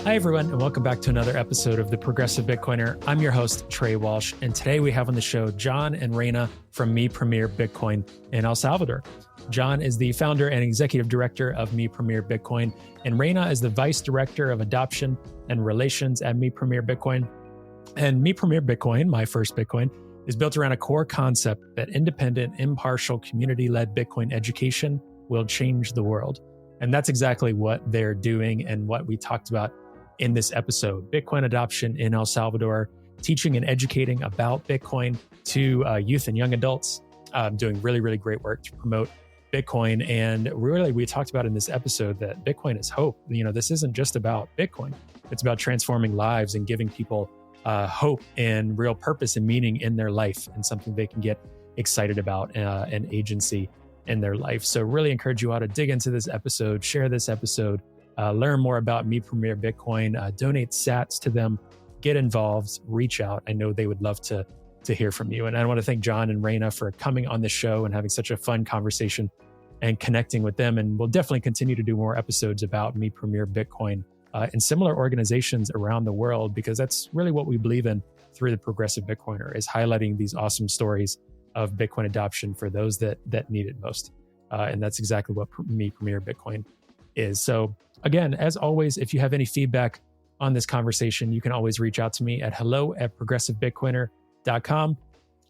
Hi, everyone, and welcome back to another episode of The Progressive Bitcoiner. I'm your host, Trey Walsh, and today we have on the show John and Reyna from Me Premier Bitcoin in El Salvador. John is the founder and executive director of Me Premier Bitcoin, and Reyna is the vice director of adoption and relations at Me Premier Bitcoin. And Me Premier Bitcoin, my first Bitcoin, is built around a core concept that independent, impartial, community-led Bitcoin education will change the world. And that's exactly what they're doing and what we talked about in this episode. Bitcoin adoption in El Salvador, teaching and educating about Bitcoin to youth and young adults, doing really, really great work to promote Bitcoin. And really, we talked about in this episode that Bitcoin is hope. You know, this isn't just about Bitcoin. It's about transforming lives and giving people hope and real purpose and meaning in their life and something they can get excited about and agency in their life. So really encourage you all to dig into this episode, share this episode, learn more about Me Premier Bitcoin, donate sats to them, get involved, reach out. I know they would love to hear from you. And I want to thank John and Reyna for coming on the show and having such a fun conversation and connecting with them. And we'll definitely continue to do more episodes about Me Premier Bitcoin and similar organizations around the world, because that's really what we believe in through the Progressive Bitcoiner, is highlighting these awesome stories of Bitcoin adoption for those that need it most. And that's exactly what Me Premier Bitcoin is. So again, as always, if you have any feedback on this conversation, you can always reach out to me at hello@progressivebitcoiner.com.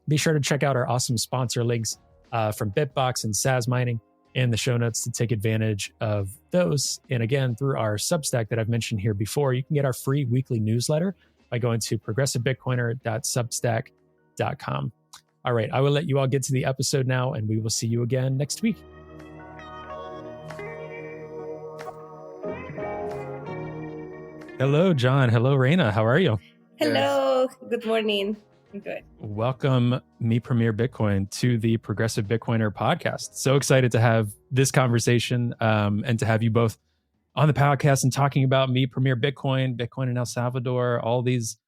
Be sure to check out our awesome sponsor links from Bitbox and Saz Mining in the show notes to take advantage of those. And again, through our Substack that I've mentioned here before, you can get our free weekly newsletter by going to progressivebitcoiner.substack.com. All right, I will let you all get to the episode now, and we will see you again next week. Hello, John. Hello, Reyna. How are you? Hello. Good morning. I'm good. Welcome, Me Premier Bitcoin, to the Progressive Bitcoiner podcast. So excited to have this conversation and to have you both on the podcast and talking about Me Premier Bitcoin, Bitcoin in El Salvador, all these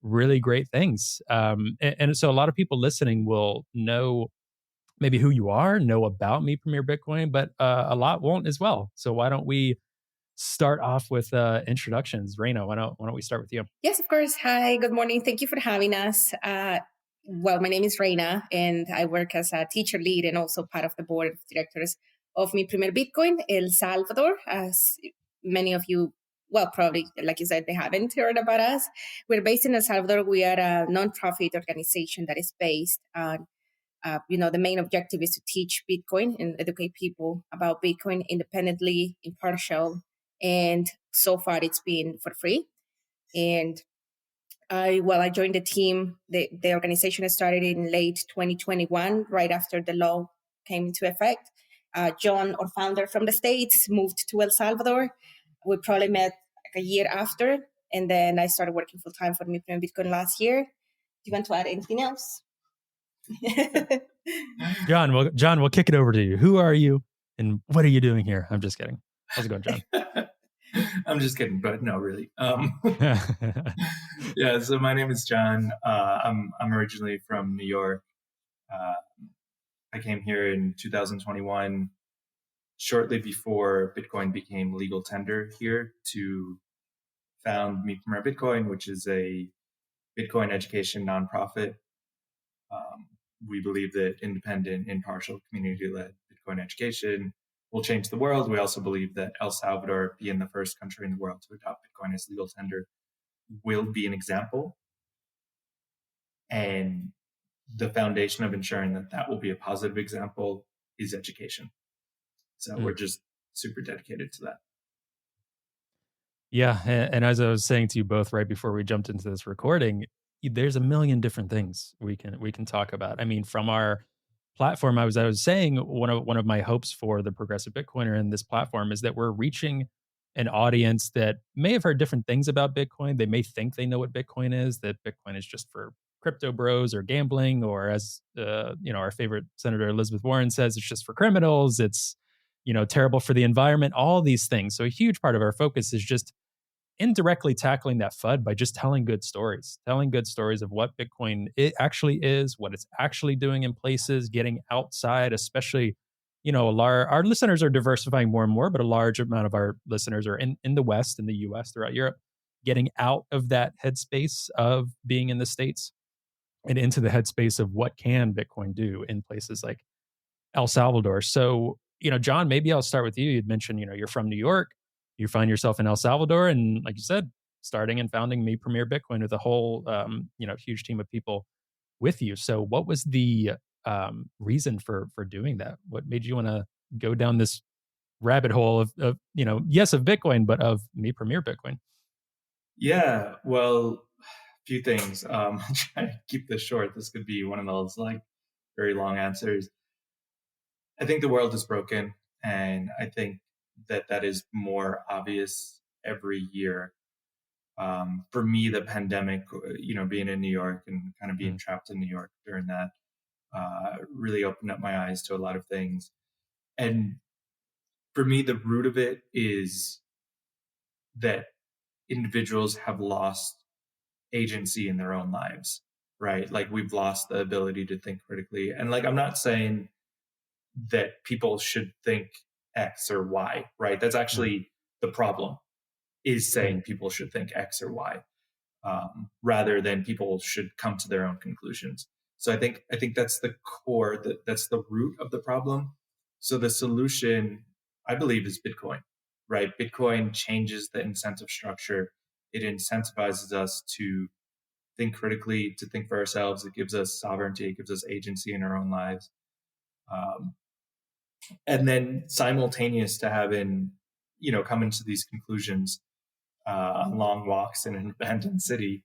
really great things. And so a lot of people listening will know maybe who you are, know about Me Premier Bitcoin, but a lot won't as well. So why don't we start off with introductions? Reyna, why don't we start with you? Yes, of course. Hi, good morning. Thank you for having us. Well, my name is Reyna, and I work as a teacher lead and also part of the board of directors of Mi Primer Bitcoin El Salvador. As many of you, well, probably, like you said, they haven't heard about us. We're based in El Salvador. We are a nonprofit organization that is based on, the main objective is to teach Bitcoin and educate people about Bitcoin independently, impartial, and so far it's been for free. And I joined the team. The organization started in late 2021, right after the law came into effect. John, our founder from the States, moved to El Salvador. We probably met like a year after, and then I started working full time for Me Premier Bitcoin last year. Do you want to add anything else? John, we'll kick it over to you. Who are you and what are you doing here? I'm just kidding. How's it going, John? I'm just kidding, but no, really. Yeah, so my name is John. I'm originally from New York. I came here in 2021, shortly before Bitcoin became legal tender here, to found Me Premier Bitcoin, which is a Bitcoin education nonprofit. We believe that independent, impartial, community-led Bitcoin education will change the world. We also believe that El Salvador, being the first country in the world to adopt Bitcoin as legal tender, will be an example. And the foundation of ensuring that will be a positive example is education. So we're just super dedicated to that. Yeah. And as I was saying to you both right before we jumped into this recording, there's a million different things we can talk about. I mean, from our platform, I was saying one of my hopes for the Progressive Bitcoiner and this platform is that we're reaching an audience that may have heard different things about Bitcoin. They may think they know what Bitcoin is, that Bitcoin is just for crypto bros or gambling, or as our favorite Senator Elizabeth Warren says, it's just for criminals. It's terrible for the environment. All these things. So a huge part of our focus is just indirectly tackling that FUD by just telling good stories of what Bitcoin actually is, what it's actually doing in places, getting outside, especially, our listeners are diversifying more and more, but a large amount of our listeners are in the West, in the US, throughout Europe. getting out of that headspace of being in the States and into the headspace of what can Bitcoin do in places like El Salvador. So, John, maybe I'll start with you. You'd mentioned, you're from New York, you find yourself in El Salvador, and like you said, starting and founding Me Premier Bitcoin with a whole, huge team of people with you. So, what was the reason for doing that? What made you want to go down this rabbit hole of yes, of Bitcoin, but of Me Premier Bitcoin? Yeah, well, a few things. I'll try to keep this short. This could be one of those like very long answers. I think the world is broken, and I think that is more obvious every year. For me, the pandemic, being in New York and kind of being Mm, trapped in New York during that, really opened up my eyes to a lot of things. And for me, the root of it is that individuals have lost agency in their own lives, right? Like we've lost the ability to think critically. And like, I'm not saying that people should think X or Y, right? That's mm, actually the problem, is mm, saying people should think X or Y, rather than people should come to their own conclusions. So I think that's the core, that's the root of the problem. So the solution, I believe, is Bitcoin, right? Bitcoin changes the incentive structure. It incentivizes us to think critically, to think for ourselves. It gives us sovereignty. It gives us agency in our own lives. Um, and then simultaneous to having, coming to these conclusions on long walks in an abandoned city,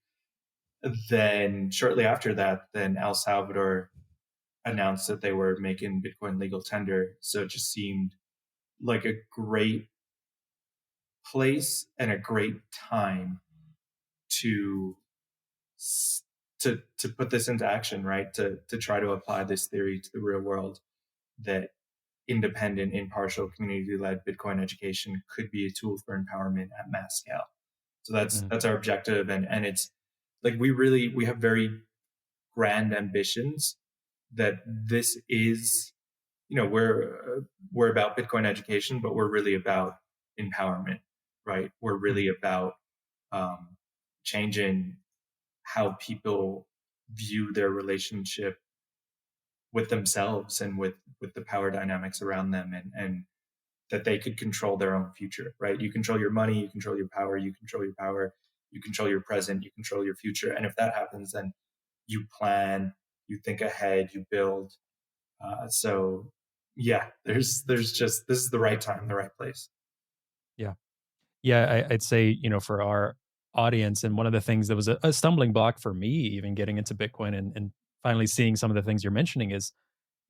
then shortly after that, then El Salvador announced that they were making Bitcoin legal tender. So it just seemed like a great place and a great time to to put this into action, right? To try to apply this theory to the real world, that independent, impartial, community-led Bitcoin education could be a tool for empowerment at mass scale. So mm, that's our objective, and it's like we have very grand ambitions. That this is, we're about Bitcoin education, but we're really about empowerment, right? We're mm. really about um, changing how people view their relationship with themselves and with the power dynamics around them, and that they could control their own future, right? You control your money, you control your power, you control your power, you control your present, you control your future. And if that happens, then you plan, you think ahead, you build. So yeah, there's just, this is the right time, the right place. Yeah. Yeah, I'd say, for our audience, and one of the things that was a stumbling block for me even getting into Bitcoin and finally seeing some of the things you're mentioning is,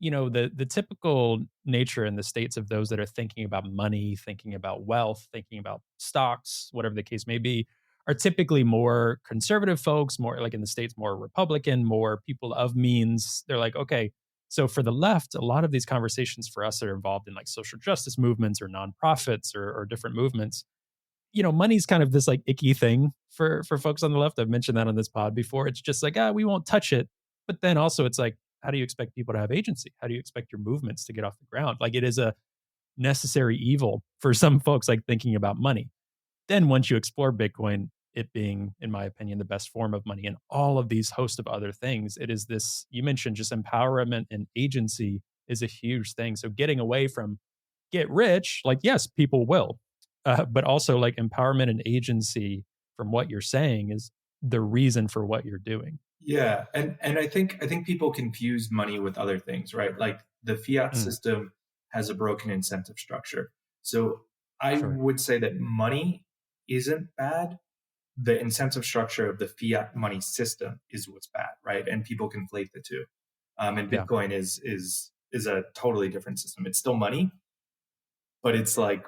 the typical nature in the States of those that are thinking about money, thinking about wealth, thinking about stocks, whatever the case may be, are typically more conservative folks, more like in the States, more Republican, more people of means. They're like, okay, so for the left, a lot of these conversations for us that are involved in like social justice movements or nonprofits or different movements, money's kind of this like icky thing for folks on the left. I've mentioned that on this pod before. It's just like, we won't touch it. But then also it's like, how do you expect people to have agency? How do you expect your movements to get off the ground? Like it is a necessary evil for some folks like thinking about money. Then once you explore Bitcoin, it being, in my opinion, the best form of money and all of these host of other things, it is this, you mentioned just empowerment and agency is a huge thing. So getting away from get rich, like, yes, people will, but also like empowerment and agency from what you're saying is the reason for what you're doing. Yeah, and I think people confuse money with other things, right? Like the fiat Mm, system has a broken incentive structure. So I sure. would say that money isn't bad. The incentive structure of the fiat money system is what's bad, right? And people conflate the two. And Yeah. Bitcoin is a totally different system. It's still money, but it's like,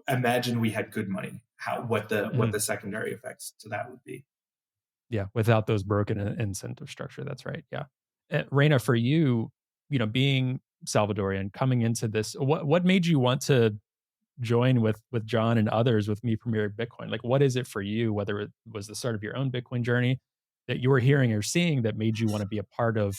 imagine we had good money. How what Mhm. the secondary effects to that would be. Yeah. Without those broken incentive structure. That's right. Yeah. Reyna, for you, being Salvadorian, coming into this, what made you want to join with John and others with Me Premier Bitcoin? Like, what is it for you, whether it was the start of your own Bitcoin journey that you were hearing or seeing that made you want to be a part of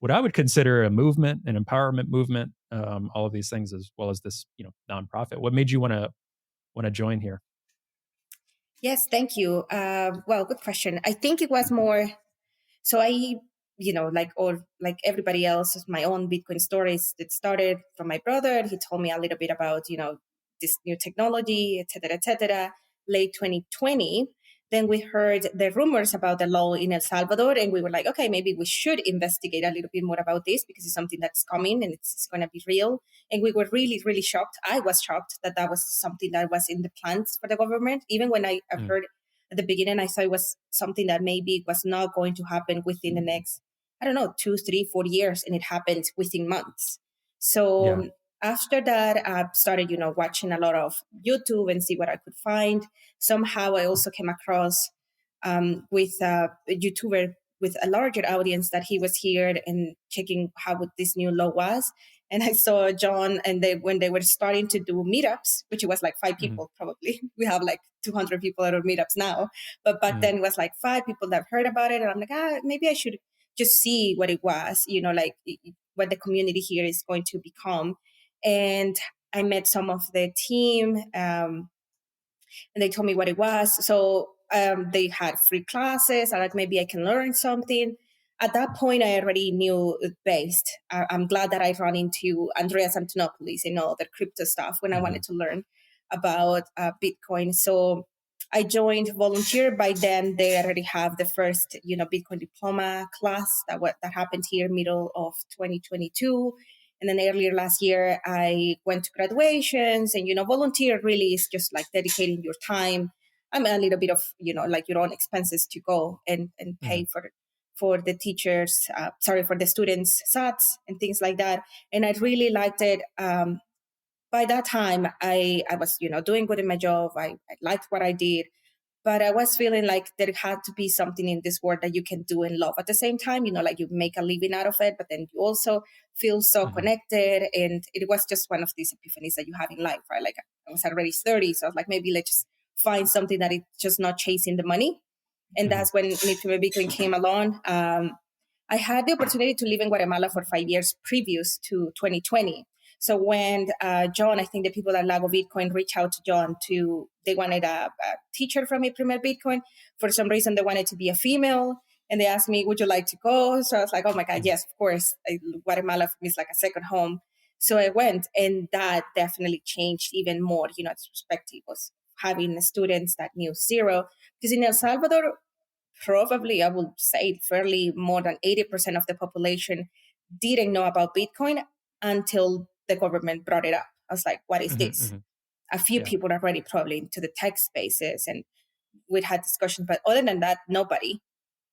what I would consider a movement, an empowerment movement, all of these things, as well as this, nonprofit? What made you want to join here? Yes, thank you. Well, good question. I think it was more. So I, like everybody else, my own Bitcoin stories that started from my brother. He told me a little bit about, this new technology, et cetera, et cetera. Late 2020, then we heard the rumors about the law in El Salvador, and we were like, okay, maybe we should investigate a little bit more about this because it's something that's coming and it's going to be real. And we were really, really shocked. I was shocked that that was something that was in the plans for the government. Even when I've Mm. heard at the beginning, I thought it was something that maybe was not going to happen within the next, I don't know, 2, 3, 4 years, and it happened within months. So Yeah. after that, I started, watching a lot of YouTube and see what I could find. Somehow, I also came across with a YouTuber with a larger audience that he was here and checking how this new law was. And I saw John, and when they were starting to do meetups, which it was like five Mm-hmm. people probably. We have like 200 people at our meetups now, but back Mm-hmm. then it was like five people that heard about it, and I'm like, maybe I should just see what it was, like what the community here is going to become. And I met some of the team. And they told me what it was. So they had free classes. I like, maybe I can learn something. At that point, I already knew based. I'm glad that I ran into Andreas Antonopoulos and all the crypto stuff when I Mm-hmm. wanted to learn about Bitcoin. So I joined volunteer. By then, they already have the first, Bitcoin diploma class that happened here middle of 2022. And then earlier last year, I went to graduations, and, volunteer really is just like dedicating your time. I'm a little bit of, like your own expenses to go and Mm-hmm. pay for the teachers, for the students' SATs and things like that. And I really liked it. By that time, I was, doing good in my job. I liked what I did, but I was feeling like there had to be something in this world that you can do and love at the same time, like you make a living out of it, but then you also feel so Mm-hmm. connected. And it was just one of these epiphanies that you have in life, right? Like I was already 30, so I was like, maybe let's just find something that is just not chasing the money. And Mm-hmm. that's when Midfield Bitcoin came along. I had the opportunity to live in Guatemala for 5 years previous to 2020. So when John, I think the people at Lago Bitcoin reached out to John they wanted a teacher from Primer Bitcoin. For some reason, they wanted to be a female. And they asked me, would you like to go? So I was like, oh my God, yes, of course. Guatemala for me is like a second home. So I went, and that definitely changed even more, its perspective was having students that knew zero. Because in El Salvador, probably I would say fairly more than 80% of the population didn't know about Bitcoin until the government brought it up. I was like, what is Mm-hmm. this? Mm-hmm. A few Yeah. people are already probably into the tech spaces, and we'd had discussions, but other than that, nobody.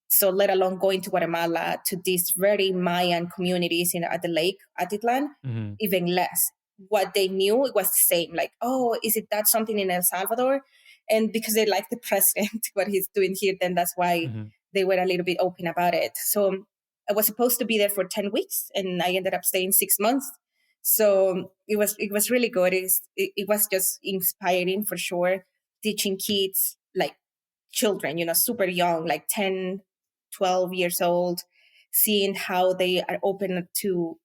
So let alone going to Guatemala to these very Mayan communities at the lake, Atitlan, Mm-hmm. even less. What they knew, it was the same. Like, oh, is it that something in El Salvador? And because they like the president, what he's doing here, then that's why Mm-hmm. they were a little bit open about it. So I was supposed to be there for 10 weeks, and I ended up staying 6 months. So it was really good. It was just inspiring for sure, teaching kids like children, super young, like 10, 12 years old, seeing how they are open to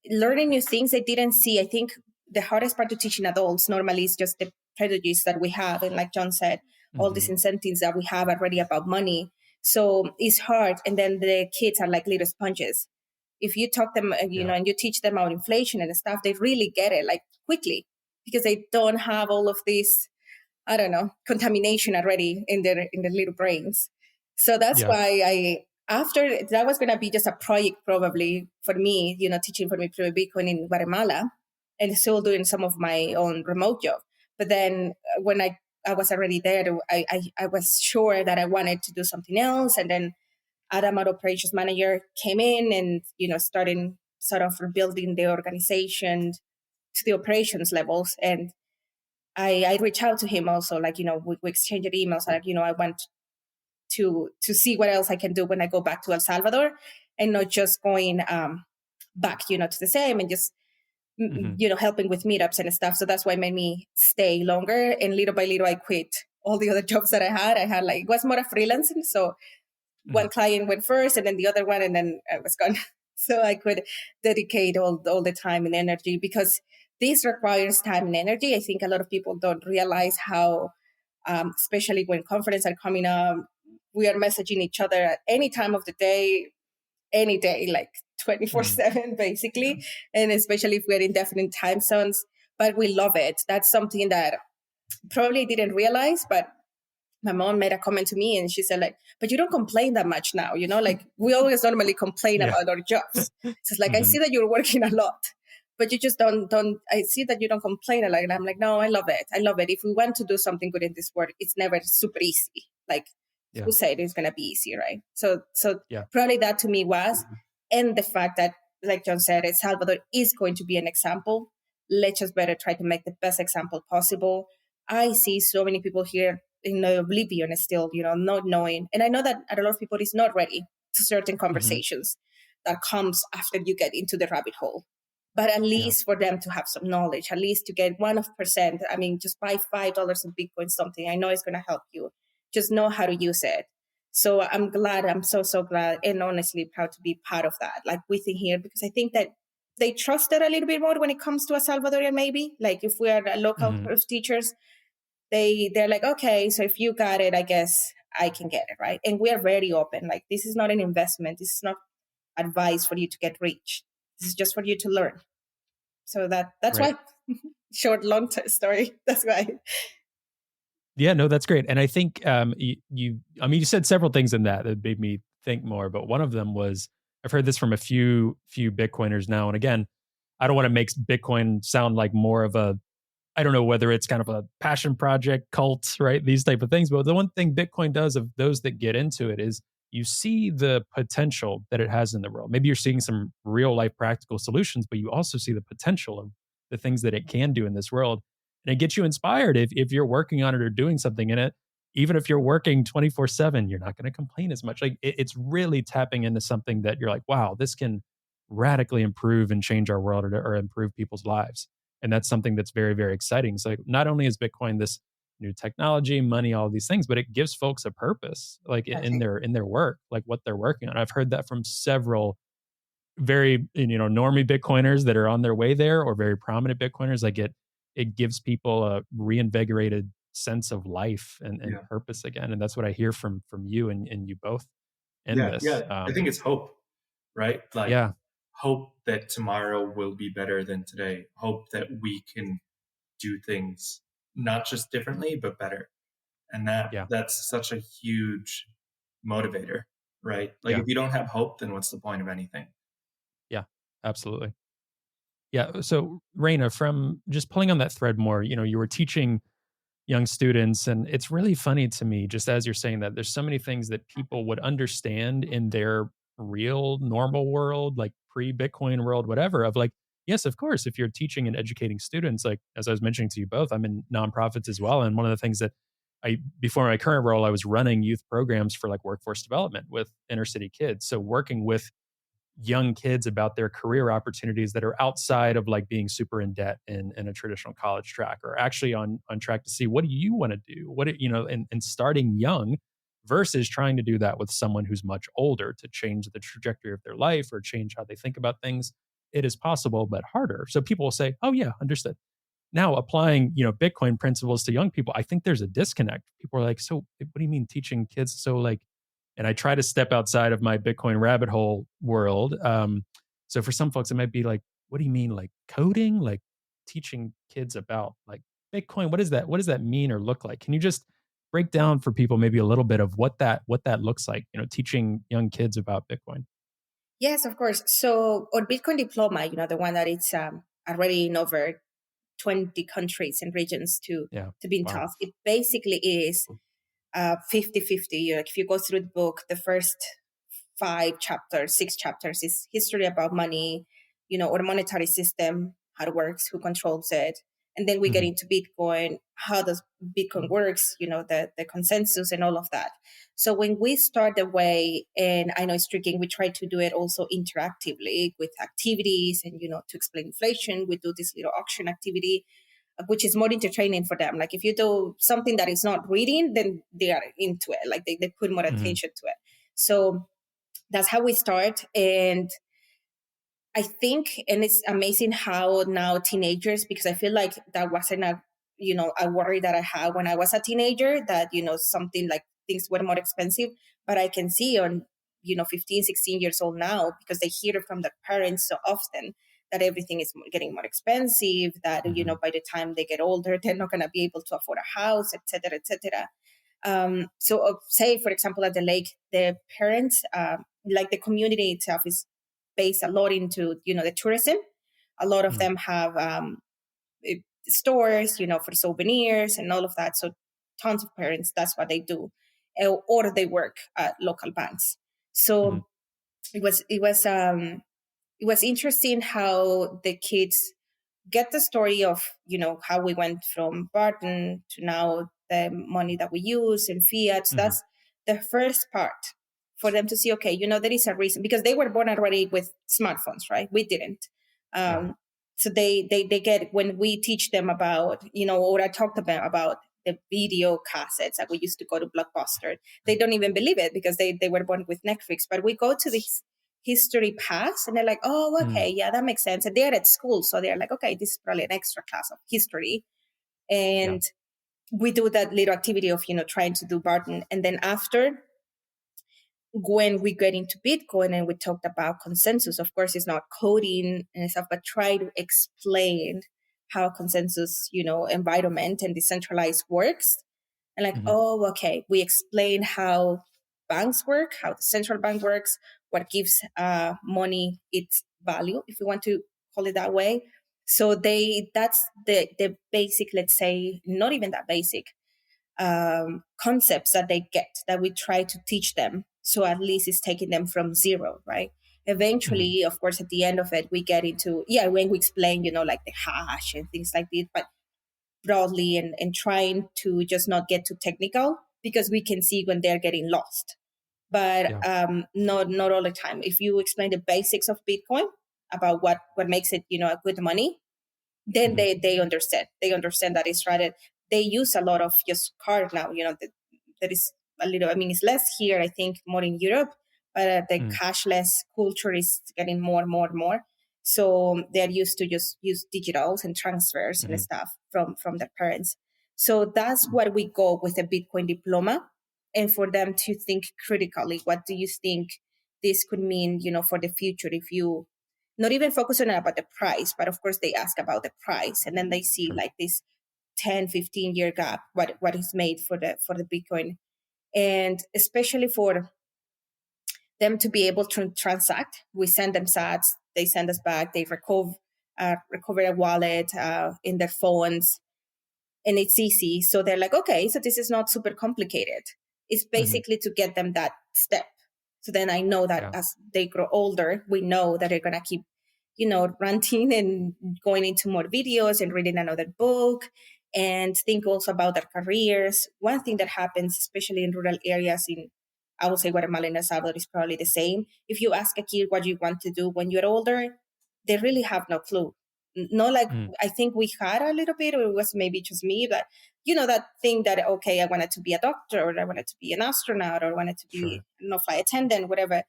learning new things they didn't see. I think the hardest part to teaching adults normally is just the prejudice that we have. And like John said, all Mm-hmm. these incentives that we have already about money. So it's hard. And then the kids are like little sponges. If you talk them, Yeah. and you teach them about inflation and stuff, they really get it like quickly because they don't have all of this, I don't know, contamination already in their little brains. So that's Yeah. why after that was gonna be just a project probably for me, teaching for me Bitcoin in Guatemala and still doing some of my own remote job. But then when I was already there, I was sure that I wanted to do something else. And then Adam, our operations manager, came in and, starting sort of rebuilding the organization to the operations levels. And I reached out to him also, like, we exchanged emails, like, I want to see what else I can do when I go back to El Salvador and not just going back, to the same and just, Mm-hmm. helping with meetups and stuff. So that's why it made me stay longer. And little by little, I quit all the other jobs that I had. Like, it was more a freelancing. So Mm-hmm. one client went first and then the other one, and then I was gone. So I could dedicate all the time and energy because this requires time and energy. I think a lot of people don't realize how especially when conferences are coming up. We are messaging each other at any time of the day, any day, like 24/7, basically. And especially if we're in different time zones, but we love it. That's something that probably didn't realize, but my mom made a comment to me and she said, like, but you don't complain that much now, like we always normally complain Yeah. about our jobs. So it's like, I see that you're working a lot, but you just don't, I see that you don't complain a lot. And I'm like, no, I love it. I love it. If we want to do something good in this world, it's never super easy. Like, Yeah. who said it's going to be easy, right? So Yeah. probably that to me was, and the fact that, like John said, El Salvador is going to be an example. Let's just better try to make the best example possible. I see so many people here in oblivion still, not knowing. And I know that a lot of people is not ready to certain conversations that comes after you get into the rabbit hole. But at least for them to have some knowledge, at least to get 1%. I mean, just buy $5 in Bitcoin, something. I know it's going to help you. Just know how to use it. So I'm glad. I'm so glad and honestly proud to be part of that. Like within here, because I think that they trust it a little bit more when it comes to a Salvadorian, maybe. Like if we are a local teachers, they're like, okay, so if you got it, I guess I can get it, right? And we are very open. Like this is not an investment. This is not advice for you to get rich. This is just for you to learn. So that's Right. why short, long story. That's why. Yeah, no, that's great. And I think you said several things in that made me think more, but one of them was I've heard this from a few Bitcoiners now. And again, I don't want to make Bitcoin sound like more of a, I don't know whether it's kind of a passion project, cult, right? These type of things. But the one thing Bitcoin does of those that get into it is you see the potential that it has in the world. Maybe you're seeing some real life practical solutions, but you also see the potential of the things that it can do in this world. And it gets you inspired if you're working on it or doing something in it. Even if you're working 24/7, you're not going to complain as much. Like it's really tapping into something that you're like, wow, this can radically improve and change our world or improve people's lives. And that's something that's very, very exciting. So like, not only is Bitcoin this new technology, money, all these things, but it gives folks a purpose, like in their work, like what they're working on. I've heard that from several very normie Bitcoiners that are on their way there, or very prominent Bitcoiners. Like it gives people a reinvigorated sense of life and purpose again. And that's what I hear from you and you both in this. I think it's hope, right? Like hope that tomorrow will be better than today. Hope that we can do things not just differently, but better. And that's such a huge motivator, right? Like if you don't have hope, then what's the point of anything? Yeah, absolutely. Yeah. So Reyna, from just pulling on that thread more, you were teaching young students, and it's really funny to me, just as you're saying that, there's so many things that people would understand in their real normal world, like pre-Bitcoin world, whatever, of like, yes, of course, if you're teaching and educating students, like as I was mentioning to you both, I'm in nonprofits as well. And one of the things that before my current role, I was running youth programs for like workforce development with inner city kids. So working with young kids about their career opportunities that are outside of like being super in debt in a traditional college track, or actually on track to see what do you want to do, and starting young versus trying to do that with someone who's much older to change the trajectory of their life or change how they think about things. It is possible, but harder. So people will say, oh yeah, understood. Now applying, Bitcoin principles to young people, I think there's a disconnect. People are like, so what do you mean teaching kids? So like, and I try to step outside of my Bitcoin rabbit hole world. So for some folks, it might be like, what do you mean, like coding, like teaching kids about like Bitcoin? What is that? What does that mean or look like? Can you just break down for people maybe a little bit of what that looks like? Teaching young kids about Bitcoin. Yes, of course. So our Bitcoin diploma, the one that it's already in over 20 countries and regions to be taught, it basically is 50-50. Like if you go through the book, the first 6 chapters is history about money, our monetary system, how it works, who controls it. And then we get into Bitcoin, how does Bitcoin works, the consensus and all of that. So when we start the way, and I know it's tricky, we try to do it also interactively with activities and, to explain inflation, we do this little auction activity, which is more entertaining for them. Like if you do something that is not reading, then they are into it. Like they put more attention to it. So that's how we start. And I think, and it's amazing how now teenagers, because I feel like that wasn't a worry that I had when I was a teenager, that, something like things were more expensive. But I can see on, 15, 16 years old now, because they hear it from their parents so often, that everything is getting more expensive, that, by the time they get older, they're not going to be able to afford a house, et cetera, et cetera. So say, for example, at the lake, the parents, like the community itself is based a lot into, the tourism. A lot of them have stores, for souvenirs and all of that. So tons of parents, that's what they do. Or they work at local banks. So it was interesting how the kids get the story of, how we went from Barton to now the money that we use in fiat. That's the first part for them to see, okay, there is a reason, because they were born already with smartphones, right? We didn't. So they get, when we teach them about, or I talk to them about the video cassettes that we used to go to Blockbuster, they don't even believe it, because they were born with Netflix. But we go to this history pass and they're like, oh, okay, yeah, that makes sense. And they're at school, so they're like, okay, this is probably an extra class of history. And we do that little activity of, trying to do Barton. And then after, when we get into Bitcoin and we talked about consensus, of course, it's not coding and stuff, but try to explain how consensus, environment and decentralized works. And like, oh, okay, we explain how banks work, how the central bank works, what gives money its value, if you want to call it that way. So that's the basic, let's say, not even that basic, concepts that they get, that we try to teach them. So at least it's taking them from zero, right? Eventually, of course, at the end of it, we get into, when we explain, like the hash and things like this, but broadly, and trying to just not get too technical, because we can see when they're getting lost. But not all the time. If you explain the basics of Bitcoin, about what makes it, a good money, then they understand. They understand that it's right. They use a lot of just card now. That is a little. I mean, it's less here, I think, more in Europe, but the cashless culture is getting more and more and more. So they're used to just use digitals and transfers and stuff from their parents. So that's what we go with a Bitcoin diploma, and for them to think critically. What do you think this could mean, for the future, if you not even focus on about the price, but of course they ask about the price, and then they see like this 10, 15-year gap, what is made for the Bitcoin. And especially for them to be able to transact, we send them sats, they send us back, they recover a wallet in their phones, and it's easy. So they're like, okay, so this is not super complicated. It's basically to get them that step. So then I know that as they grow older, we know that they're going to keep, ranting and going into more videos and reading another book, and think also about their careers. One thing that happens, especially in rural areas I would say Guatemala and El Salvador is probably the same. If you ask a kid what you want to do when you're older, they really have no clue. Not like I think we had a little bit, or it was maybe just me, but that thing that, okay, I wanted to be a doctor, or I wanted to be an astronaut, or I wanted to be flight attendant, whatever.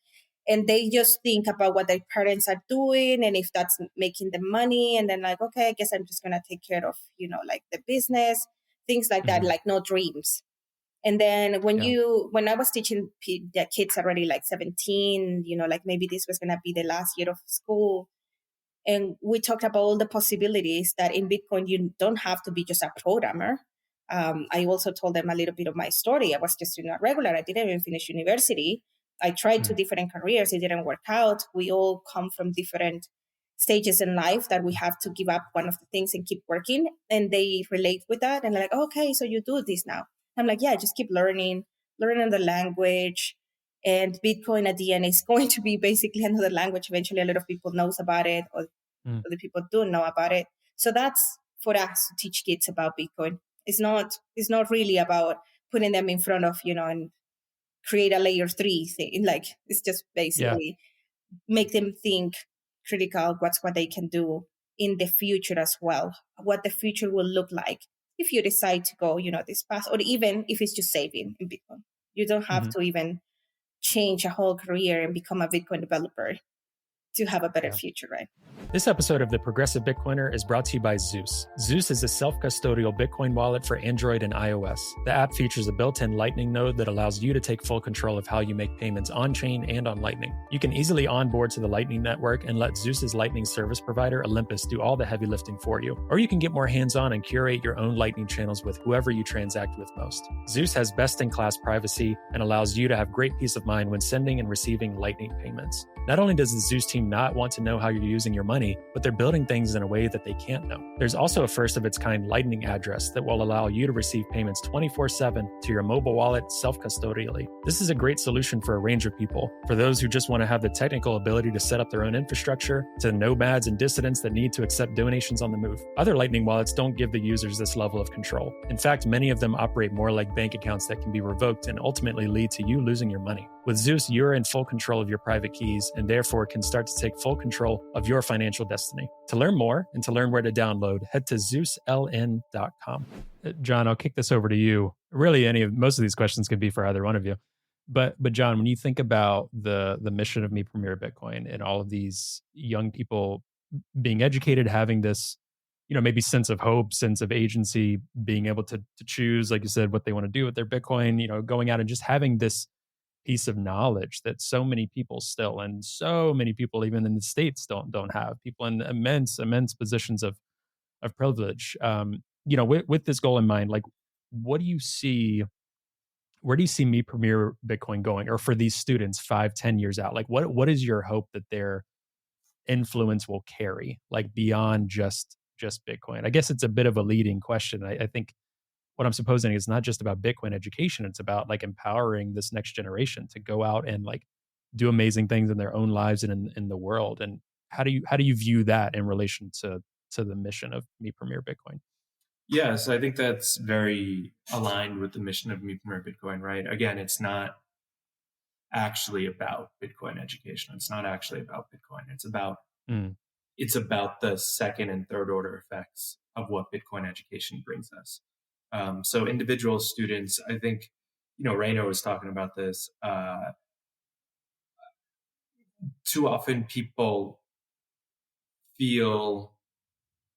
And they just think about what their parents are doing and if that's making them money. And then like, okay, I guess I'm just going to take care of, like the business, things like that, like no dreams. And then when I was teaching the kids already like 17, like maybe this was going to be the last year of school. And we talked about all the possibilities that in Bitcoin, you don't have to be just a programmer. I also told them a little bit of my story. I was just a regular. I didn't even finish university. I tried two different careers. It didn't work out. We all come from different stages in life that we have to give up one of the things and keep working. And they relate with that. And they're like, okay, so you do this now. I'm like, yeah, just keep learning the language. And Bitcoin at the end is going to be basically another language. Eventually, a lot of people knows about it, or other people don't know about it. So that's for us to teach kids about Bitcoin. It's not really about putting them in front of, and create a layer 3 thing. Like, it's just basically make them think critical, what they can do in the future as well, what the future will look like if you decide to go, this path, or even if it's just saving in Bitcoin. You don't have to even change a whole career and become a Bitcoin developer. to have a better Yeah. future, right? This episode of The Progressive Bitcoiner is brought to you by Zeus. Zeus is a self-custodial Bitcoin wallet for Android and iOS. The app features a built-in Lightning node that allows you to take full control of how you make payments on-chain and on Lightning. You can easily onboard to the Lightning network and let Zeus's Lightning service provider, Olympus, do all the heavy lifting for you. Or you can get more hands-on and curate your own Lightning channels with whoever you transact with most. Zeus has best-in-class privacy and allows you to have great peace of mind when sending and receiving Lightning payments. Not only does the Zeus team not want to know how you're using your money, but they're building things in a way that they can't know. There's also a first of its kind Lightning address that will allow you to receive payments 24/7 to your mobile wallet self-custodially. This is a great solution for a range of people. For those who just want to have the technical ability to set up their own infrastructure, to nomads and dissidents that need to accept donations on the move. Other Lightning wallets don't give the users this level of control. In fact, many of them operate more like bank accounts that can be revoked and ultimately lead to you losing your money. With Zeus, you're in full control of your private keys and therefore can start to take full control of your financial destiny. To learn more and to learn where to download, head to ZeusLN.com. John, I'll kick this over to you. Really, most of these questions can be for either one of you. But John, when you think about the mission of Me Premier Bitcoin and all of these young people being educated, having this, maybe sense of hope, sense of agency, being able to choose, like you said, what they want to do with their Bitcoin, going out and just having this piece of knowledge that so many people still, and so many people even in the States don't have, people in immense positions of privilege. With this goal in mind, like, what do you see? Where do you see Me Premier Bitcoin going, or for these students 5-10 years out? Like, what is your hope that their influence will carry, like, beyond just Bitcoin? I guess it's a bit of a leading question. I think what I'm supposing is not just about Bitcoin education. It's about like empowering this next generation to go out and like do amazing things in their own lives and in the world. And how do you view that in relation to the mission of Me Premier Bitcoin? Yes, I think that's very aligned with the mission of Me Premier Bitcoin, right? Again, it's not actually about Bitcoin education. It's not actually about Bitcoin. It's about the second and third order effects of what Bitcoin education brings us. So individual students, I think, Reyna was talking about this. Too often people feel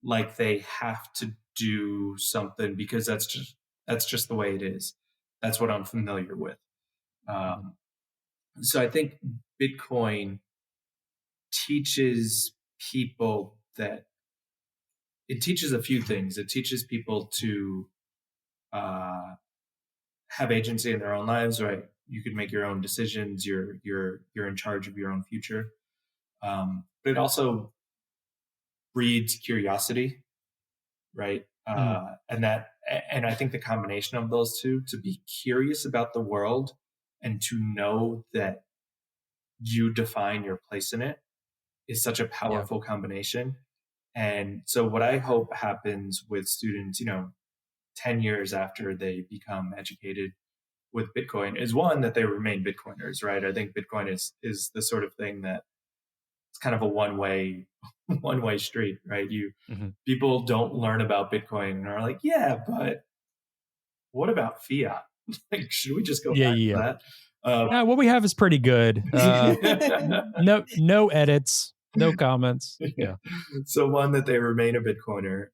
like they have to do something because that's just the way it is. That's what I'm familiar with. So I think Bitcoin teaches people that it teaches a few things. It teaches people to have agency in their own lives, right? You could make your own decisions. You're in charge of your own future. But it also breeds curiosity, right? And I think the combination of those two, to be curious about the world and to know that you define your place in it, is such a powerful combination. And so what I hope happens with students, 10 years after they become educated with Bitcoin, is one, that they remain Bitcoiners, right? I think Bitcoin is the sort of thing that it's kind of a one-way street, right? People don't learn about Bitcoin and are like, yeah, but what about fiat? Like, should we just go back to that? What we have is pretty good. No edits, no comments. Yeah. So one, that they remain a Bitcoiner,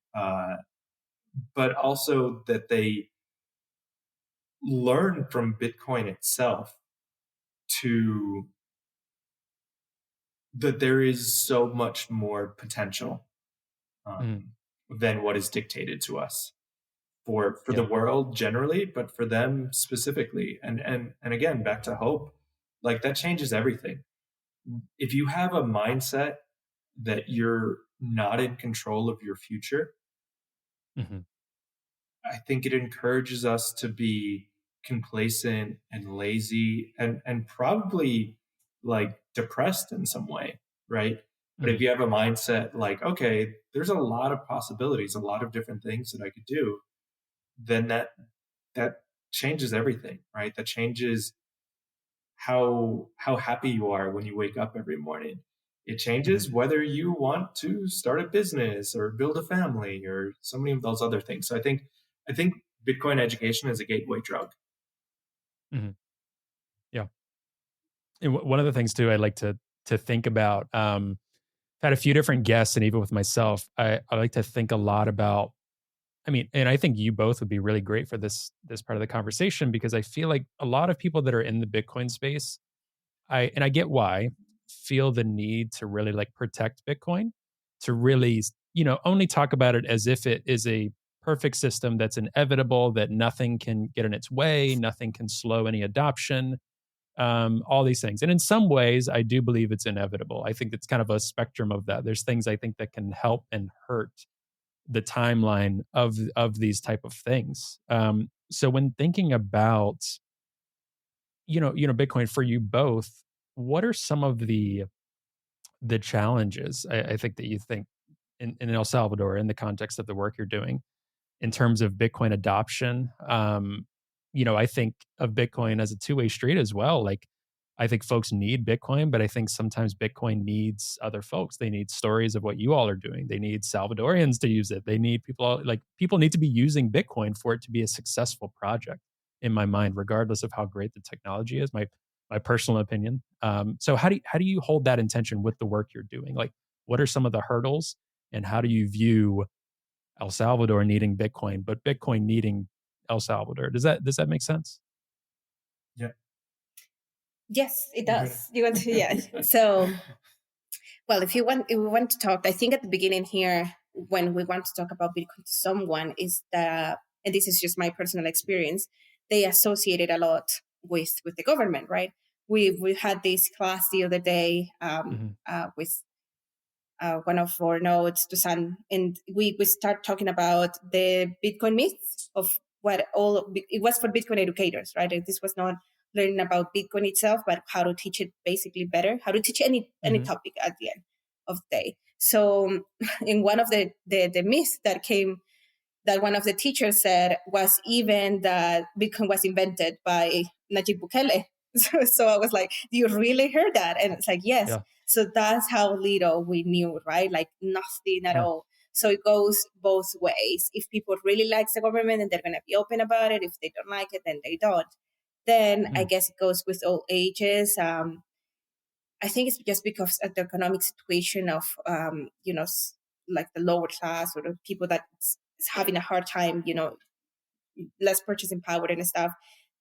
but also that they learn from Bitcoin itself that there is so much more potential than what is dictated to us for the world generally, but for them specifically. And again, back to hope, like, that changes everything. If you have a mindset that you're not in control of your future, I think it encourages us to be complacent and lazy and probably like depressed in some way, right? But if you have a mindset like, okay, there's a lot of possibilities, a lot of different things that I could do, then that changes everything, right? That changes how happy you are when you wake up every morning. It changes whether you want to start a business or build a family or so many of those other things. So I think Bitcoin education is a gateway drug. Yeah. And one of the things too, I like to to think about. I've had a few different guests, and even with myself, I like to think a lot about. I mean, and I think you both would be really great for this part of the conversation because I feel like a lot of people that are in the Bitcoin space, I get why, feel the need to really like protect Bitcoin, to really, only talk about it as if it is a perfect system that's inevitable, that nothing can get in its way, nothing can slow any adoption, all these things. And in some ways, I do believe it's inevitable. I think it's kind of a spectrum of that. There's things I think that can help and hurt the timeline of these type of things. So when thinking about Bitcoin for you both, what are some of the challenges I think that you think in El Salvador in the context of the work you're doing in terms of Bitcoin adoption? I think of Bitcoin as a two-way street as well. Like, I think folks need Bitcoin, but I think sometimes Bitcoin needs other folks. They need stories of what you all are doing. They need Salvadorians to use it. They need people need to be using Bitcoin for it to be a successful project, in my mind, regardless of how great the technology is. My personal opinion. So how do you hold that intention with the work you're doing? Like, what are some of the hurdles, and how do you view El Salvador needing Bitcoin, but Bitcoin needing El Salvador? Does that make sense? Yeah. Yes, it does. You want to, yeah. So, well, if we want to talk, I think at the beginning here, when we want to talk about Bitcoin to someone, is that, and this is just my personal experience, they associate it a lot with the government, right? We had this class the other day with one of our nodes to Sun, and we start talking about the Bitcoin myths of what all it was for Bitcoin educators, right? And this was not learning about Bitcoin itself, but how to teach it basically better, how to teach any topic at the end of the day. So, in one of the myths that came, that one of the teachers said was even that Bitcoin was invented by Najib Bukele. So I was like, do you really heard that? And it's like, yes. Yeah. So that's how little we knew, right? Like nothing at all. So it goes both ways. If people really like the government, then they're going to be open about it. If they don't like it, then they don't. Then I guess it goes with all ages. I think it's just because of the economic situation of, like the lower class or the people that is having a hard time, less purchasing power and stuff,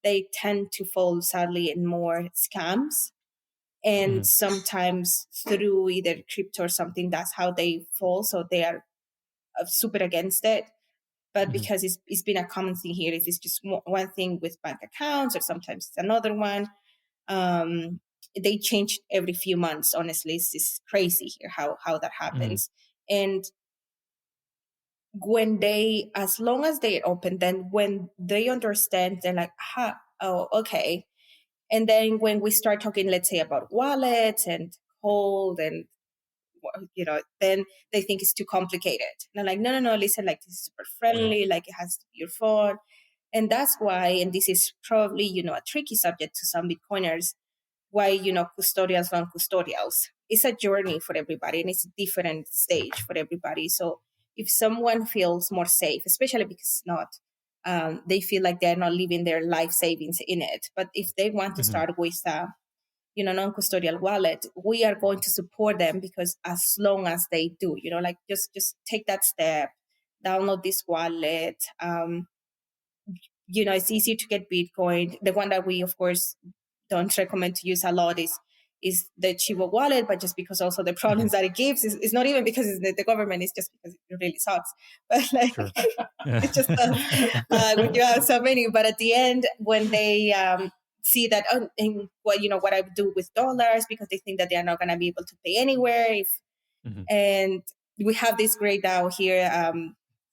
they tend to fall sadly in more scams. And sometimes through either crypto or something, that's how they fall. So they are super against it. But because it's been a common thing here, if it's just one thing with bank accounts or sometimes it's another one, they change every few months. Honestly, it's crazy here how that happens. And when they, as long as they're open, then when they understand, they're like, oh, okay. And then when we start talking, let's say about wallets and hold and, then they think it's too complicated. And I'm like, no, listen, like this is super friendly, like it has to be your phone. And that's why, and this is probably, a tricky subject to some Bitcoiners, why, custodials, non-custodials. It's a journey for everybody and it's a different stage for everybody. So if someone feels more safe, especially because it's not, they feel like they're not leaving their life savings in it. But if they want to start with non-custodial wallet, we are going to support them, because as long as they do, like just take that step, download this wallet. It's easy to get Bitcoin. The one that we, of course, don't recommend to use a lot is the Chivo wallet, but just because also the problems that it gives is not even because it's the government, it's just because it really sucks. But like, it just does when you have so many. But at the end, when they see that, what I do with dollars, because they think that they are not going to be able to pay anywhere. And we have this great now here,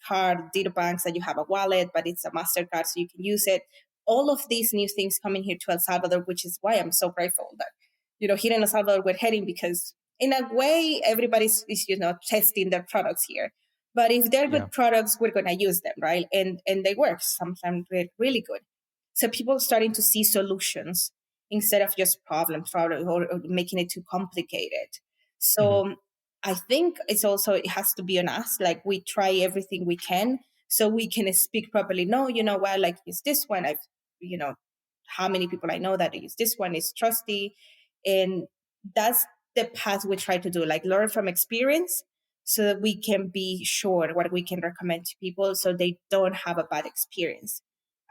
card, Dito Banks, that you have a wallet, but it's a MasterCard, so you can use it. All of these new things coming here to El Salvador, which is why I'm so grateful that, here in El Salvador, we're heading, because in a way, everybody's is, testing their products here. But if they're good products, we're going to use them, right? And they work. Sometimes they're really good. So people starting to see solutions instead of just problems or making it too complicated. So I think it has to be on us. Like, we try everything we can so we can speak properly. No, like, use this one. How many people I know that use this one is trusty. And that's the path we try to do, like learn from experience so that we can be sure what we can recommend to people so they don't have a bad experience.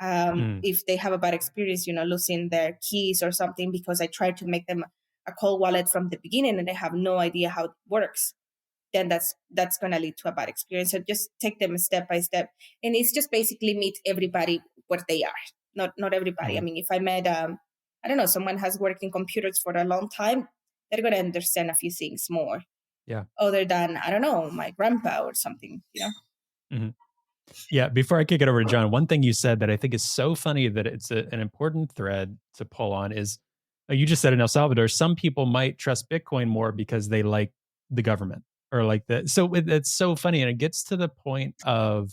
If they have a bad experience, losing their keys or something, because I try to make them a cold wallet from the beginning and they have no idea how it works, then that's going to lead to a bad experience. So just take them step by step. And it's just basically meet everybody where they are. Not everybody. I mean, if I met, I don't know, someone has worked in computers for a long time, they're going to understand a few things more. Yeah. Other than, I don't know, my grandpa or something, Mm-hmm. Yeah. Before I kick it over to John, one thing you said that I think is so funny that it's an important thread to pull on is you just said in El Salvador, some people might trust Bitcoin more because they like the government or like that. So it's so funny. And it gets to the point of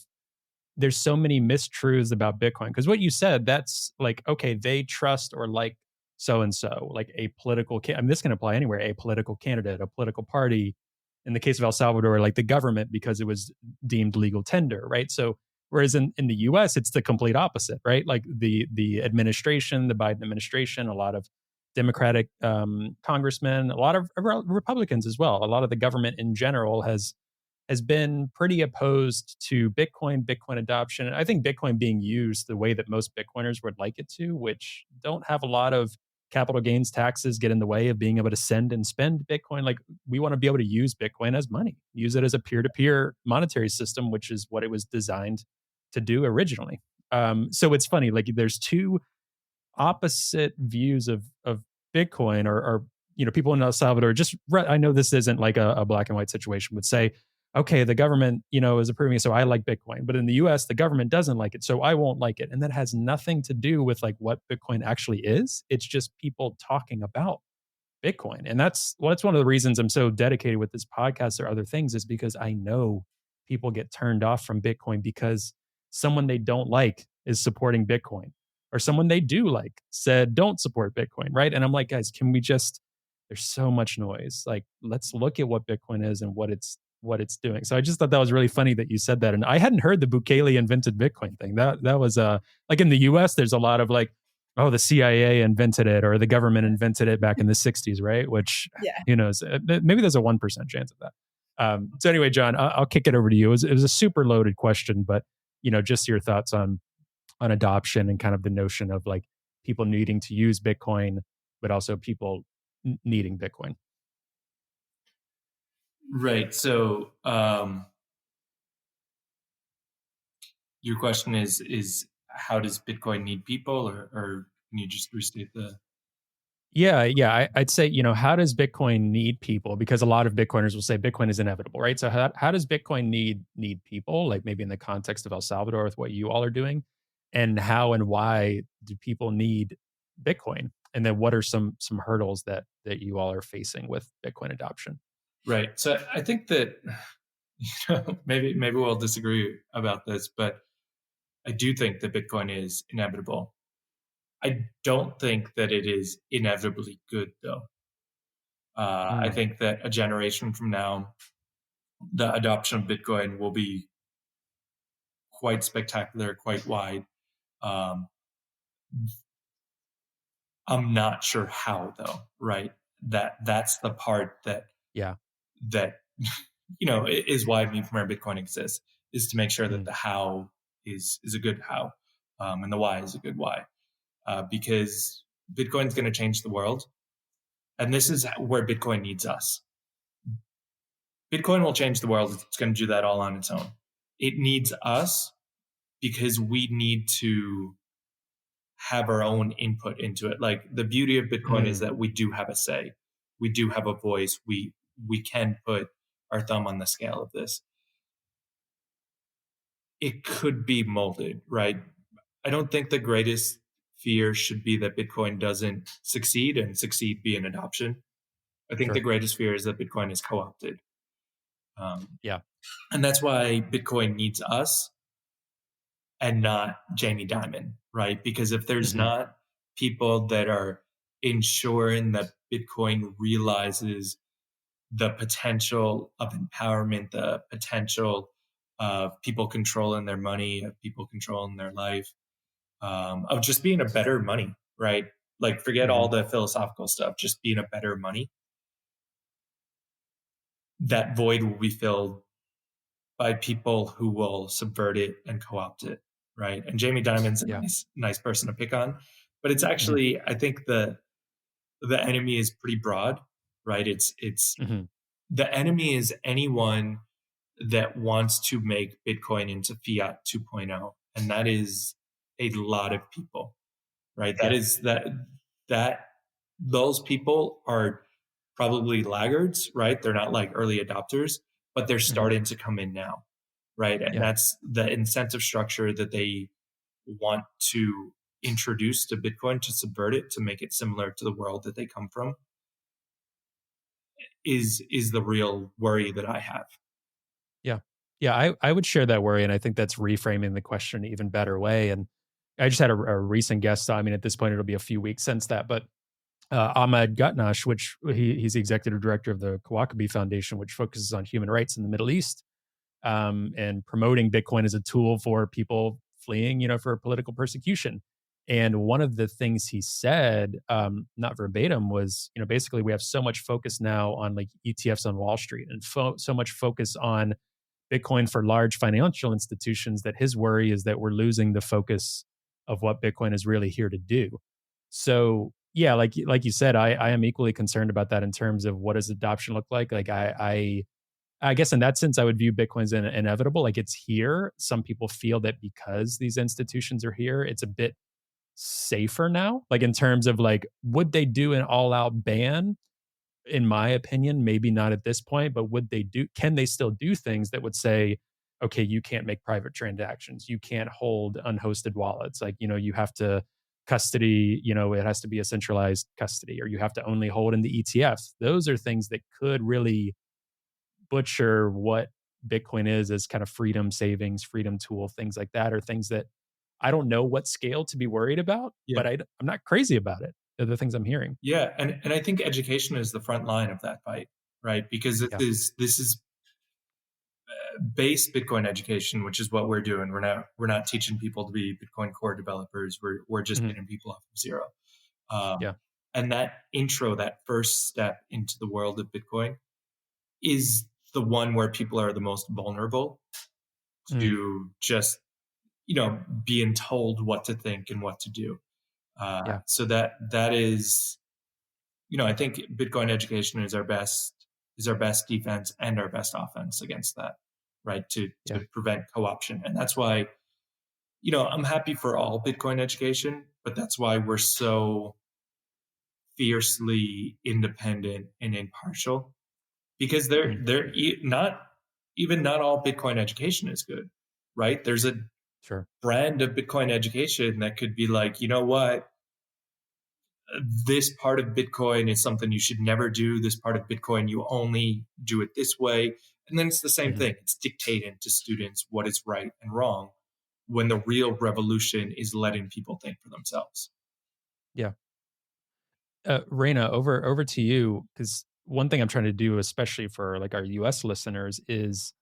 there's so many mistruths about Bitcoin. Because what you said, that's like, okay, they trust or like so and so, like a political, I mean, this can apply anywhere, a political candidate, a political party. In the case of El Salvador, like the government, because it was deemed legal tender, right? So, whereas in the US, it's the complete opposite, right? Like the administration, the Biden administration, a lot of Democratic congressmen, a lot of Republicans as well, a lot of the government in general has been pretty opposed to Bitcoin adoption. And I think Bitcoin being used the way that most Bitcoiners would like it to, which don't have a lot of capital gains taxes get in the way of being able to send and spend Bitcoin. Like we want to be able to use Bitcoin as money, use it as a peer-to-peer monetary system, which is what it was designed to do originally. So it's funny, like there's two opposite views of Bitcoin or people in El Salvador I know this isn't like a black and white situation would say, okay, the government, is approving it, so I like Bitcoin. But in the US, the government doesn't like it, so I won't like it. And that has nothing to do with like what Bitcoin actually is. It's just people talking about Bitcoin. And that's one of the reasons I'm so dedicated with this podcast or other things is because I know people get turned off from Bitcoin because someone they don't like is supporting Bitcoin or someone they do like said don't support Bitcoin, right? And I'm like, guys, can we just there's so much noise. Like let's look at what Bitcoin is and what it's doing. So I just thought that was really funny that you said that. And I hadn't heard the Bukele invented Bitcoin thing. That was like in the US there's a lot of like, oh, the CIA invented it or the government invented it back in the 60s, right? Which, who knows? Maybe there's a 1% chance of that. So anyway, John, I'll kick it over to you. It was a super loaded question, but, just your thoughts on adoption and kind of the notion of like people needing to use Bitcoin, but also people needing Bitcoin. Right. So your question is how does Bitcoin need people, or can you just restate the? Yeah. I'd say, how does Bitcoin need people? Because a lot of Bitcoiners will say Bitcoin is inevitable, right? So how does Bitcoin need people? Like maybe in the context of El Salvador with what you all are doing, and how and why do people need Bitcoin? And then what are some hurdles that you all are facing with Bitcoin adoption? Right. So I think that maybe we'll disagree about this, but I do think that Bitcoin is inevitable. I don't think that it is inevitably good, though. I think that a generation from now, the adoption of Bitcoin will be quite spectacular, quite wide. I'm not sure how, though. Right? That's the part that is why Me Premier Bitcoin exists, is to make sure that the how is a good how, and the why is a good why, because Bitcoin is going to change the world, and this is where Bitcoin needs us. Bitcoin will change the world. It's going to do that all on its own. It needs us because we need to have our own input into it. Like the beauty of Bitcoin is that we do have a say. We do have a voice. We can put our thumb on the scale of this. It could be molded, right? I don't think the greatest fear should be that Bitcoin doesn't succeed and succeed be an adoption. I think the greatest fear is that Bitcoin is co-opted. And that's why Bitcoin needs us and not Jamie Dimon, right? Because if there's not people that are ensuring that Bitcoin realizes the potential of empowerment, the potential of people controlling their money, of people controlling their life, of just being a better money, right? Like forget all the philosophical stuff, just being a better money. that void will be filled by people who will subvert it and co-opt it, right? And Jamie Dimon's a Yeah. nice person to pick on, but it's Hmm. actually, I think the enemy is pretty broad, right? It's Hmm. the enemy is anyone that wants to make Bitcoin into fiat 2.0, and that is a lot of people, right? Yeah. That those people are probably laggards, right? They're not like early adopters, but they're Hmm. starting to come in now, right? And Yeah. that's the incentive structure that they want to introduce to Bitcoin to subvert it, to make it similar to the world that they come from, is the real worry that I have. Yeah. Yeah. I would share that worry. And I think that's reframing the question in an even better way. And I just had a recent guest. I mean, at this point, it'll be a few weeks since that, but Ahmed Gutnash, which he's the executive director of the Kawakabi Foundation, which focuses on human rights in the Middle East, and promoting Bitcoin as a tool for people fleeing, for political persecution. And one of the things he said, not verbatim, was, basically we have so much focus now on like ETFs on Wall Street and so much focus on Bitcoin for large financial institutions that his worry is that we're losing the focus of what Bitcoin is really here to do. So yeah, like you said, I am equally concerned about that in terms of what does adoption look like. Like I guess in that sense, I would view Bitcoin as inevitable. Like it's here. Some people feel that because these institutions are here, it's a bit safer now. Like in terms of like, would they do an all-out ban? In my opinion, maybe not at this point, but can they still do things that would say, okay, you can't make private transactions, you can't hold unhosted wallets, like, you have to custody, it has to be a centralized custody, or you have to only hold in the ETFs. Those are things that could really butcher what Bitcoin is as kind of freedom savings, freedom tool, things like that, are things that I don't know what scale to be worried about, Yeah. but I'm not crazy about it. They're the things I'm hearing. Yeah. And I think education is the front line of that fight, right? Because Yeah. this is base Bitcoin education, which is what we're doing. We're not teaching people to be Bitcoin core developers. We're just Hmm. getting people off of zero. Um, Yeah. and that intro, that first step into the world of Bitcoin, is the one where people are the most vulnerable Mm. to just being told what to think and what to do. Yeah. So that is, I think Bitcoin education is our best defense and our best offense against that, right? To Yeah. prevent co-option. And that's why, I'm happy for all Bitcoin education, but that's why we're so fiercely independent and impartial, because Mm. not all Bitcoin education is good, right? There's a Sure. brand of Bitcoin education that could be like, you know what, this part of Bitcoin is something you should never do. This part of Bitcoin, you only do it this way. And then it's the same Hmm. thing. It's dictating to students what is right and wrong, when the real revolution is letting people think for themselves. Yeah. Reyna, over to you, because one thing I'm trying to do, especially for like our US listeners, is,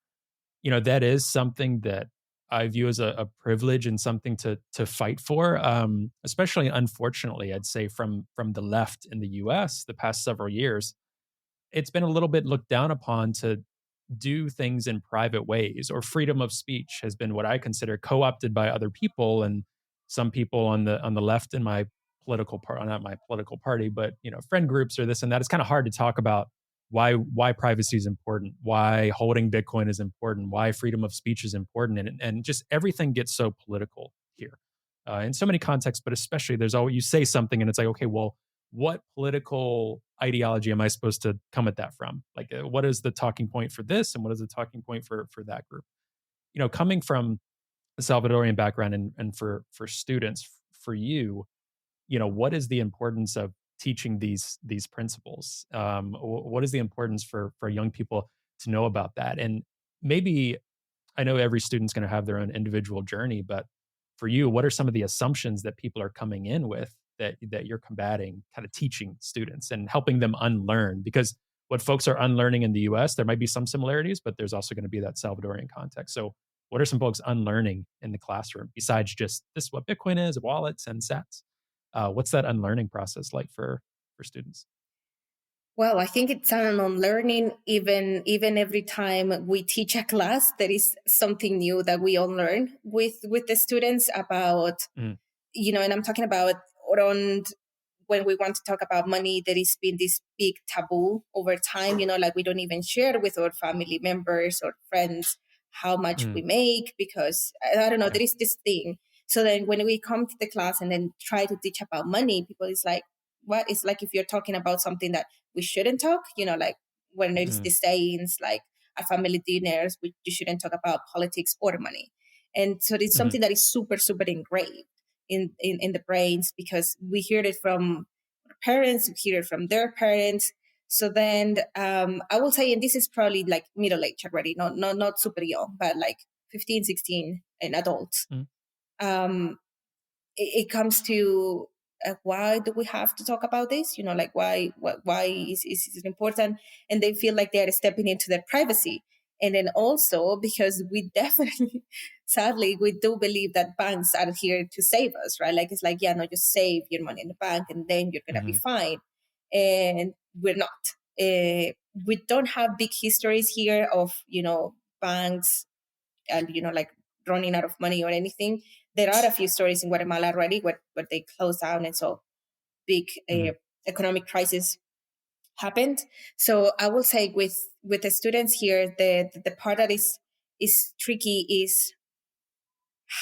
that is something that I view as a privilege and something to fight for. Especially unfortunately, I'd say from the left in the US the past several years, it's been a little bit looked down upon to do things in private ways, or freedom of speech has been what I consider co-opted by other people. And some people on the left in my political part, not my political party, but friend groups or this and that, it's kind of hard to talk about why privacy is important, why holding Bitcoin is important, why freedom of speech is important, and just everything gets so political here, in so many contexts. But especially, there's always, you say something and it's like, okay, well, what political ideology am I supposed to come at that from? Like, what is the talking point for this, and what is the talking point for that group? Coming from a Salvadorian background, and for students, for you, what is the importance of teaching these principles? What is the importance for young people to know about that? And maybe, I know every student's going to have their own individual journey, but for you, what are some of the assumptions that people are coming in with that you're combating, kind of teaching students and helping them unlearn? Because what folks are unlearning in the US, there might be some similarities, but there's also going to be that Salvadorian context. So what are some folks unlearning in the classroom besides just this is what Bitcoin is, wallets and sats? What's that unlearning process like for students? Well, I think it's an unlearning. Even every time we teach a class, there is something new that we unlearn with the students about, Mm, and I'm talking about around when we want to talk about money, there has been this big taboo over time, like we don't even share with our family members or friends how much we mm, make because I don't know, yeah. there is this thing. So then when we come to the class and then try to teach about money, people is like, what? It's like if you're talking about something that we shouldn't talk, like when there's Mm, these sayings like at family dinners, you shouldn't talk about politics or money. And so it's mhm, something that is super, super engraved in the brains because we hear it from our parents, we hear it from their parents. So then I will say, and this is probably like middle age already, not super young, but like 15, 16 and adults. mm, Um, it comes to why do we have to talk about this, like why is it important, and they feel like they're stepping into their privacy. And then also because we definitely sadly we do believe that banks are here to save us, right? Like it's like, yeah, no, just save your money in the bank and then you're gonna be mhm, fine. And we're not. We don't have big histories here of banks and like running out of money or anything. There are a few stories in Guatemala already where they closed down and so big mhm, economic crisis happened. So I will say with the students here, the part that is tricky is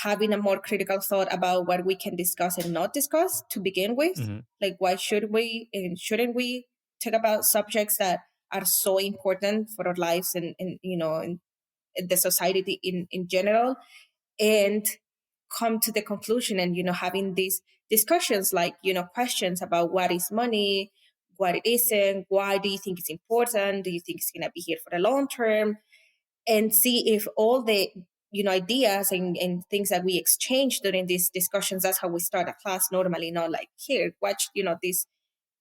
having a more critical thought about what we can discuss and not discuss to begin with. mhm, Like why should we and shouldn't we talk about subjects that are so important for our lives and the society in general, and come to the conclusion and having these discussions like questions about what is money, what it isn't, why do you think it's important, do you think it's going to be here for the long term, and see if all the ideas and things that we exchange during these discussions, that's how we start a class normally, not like here watch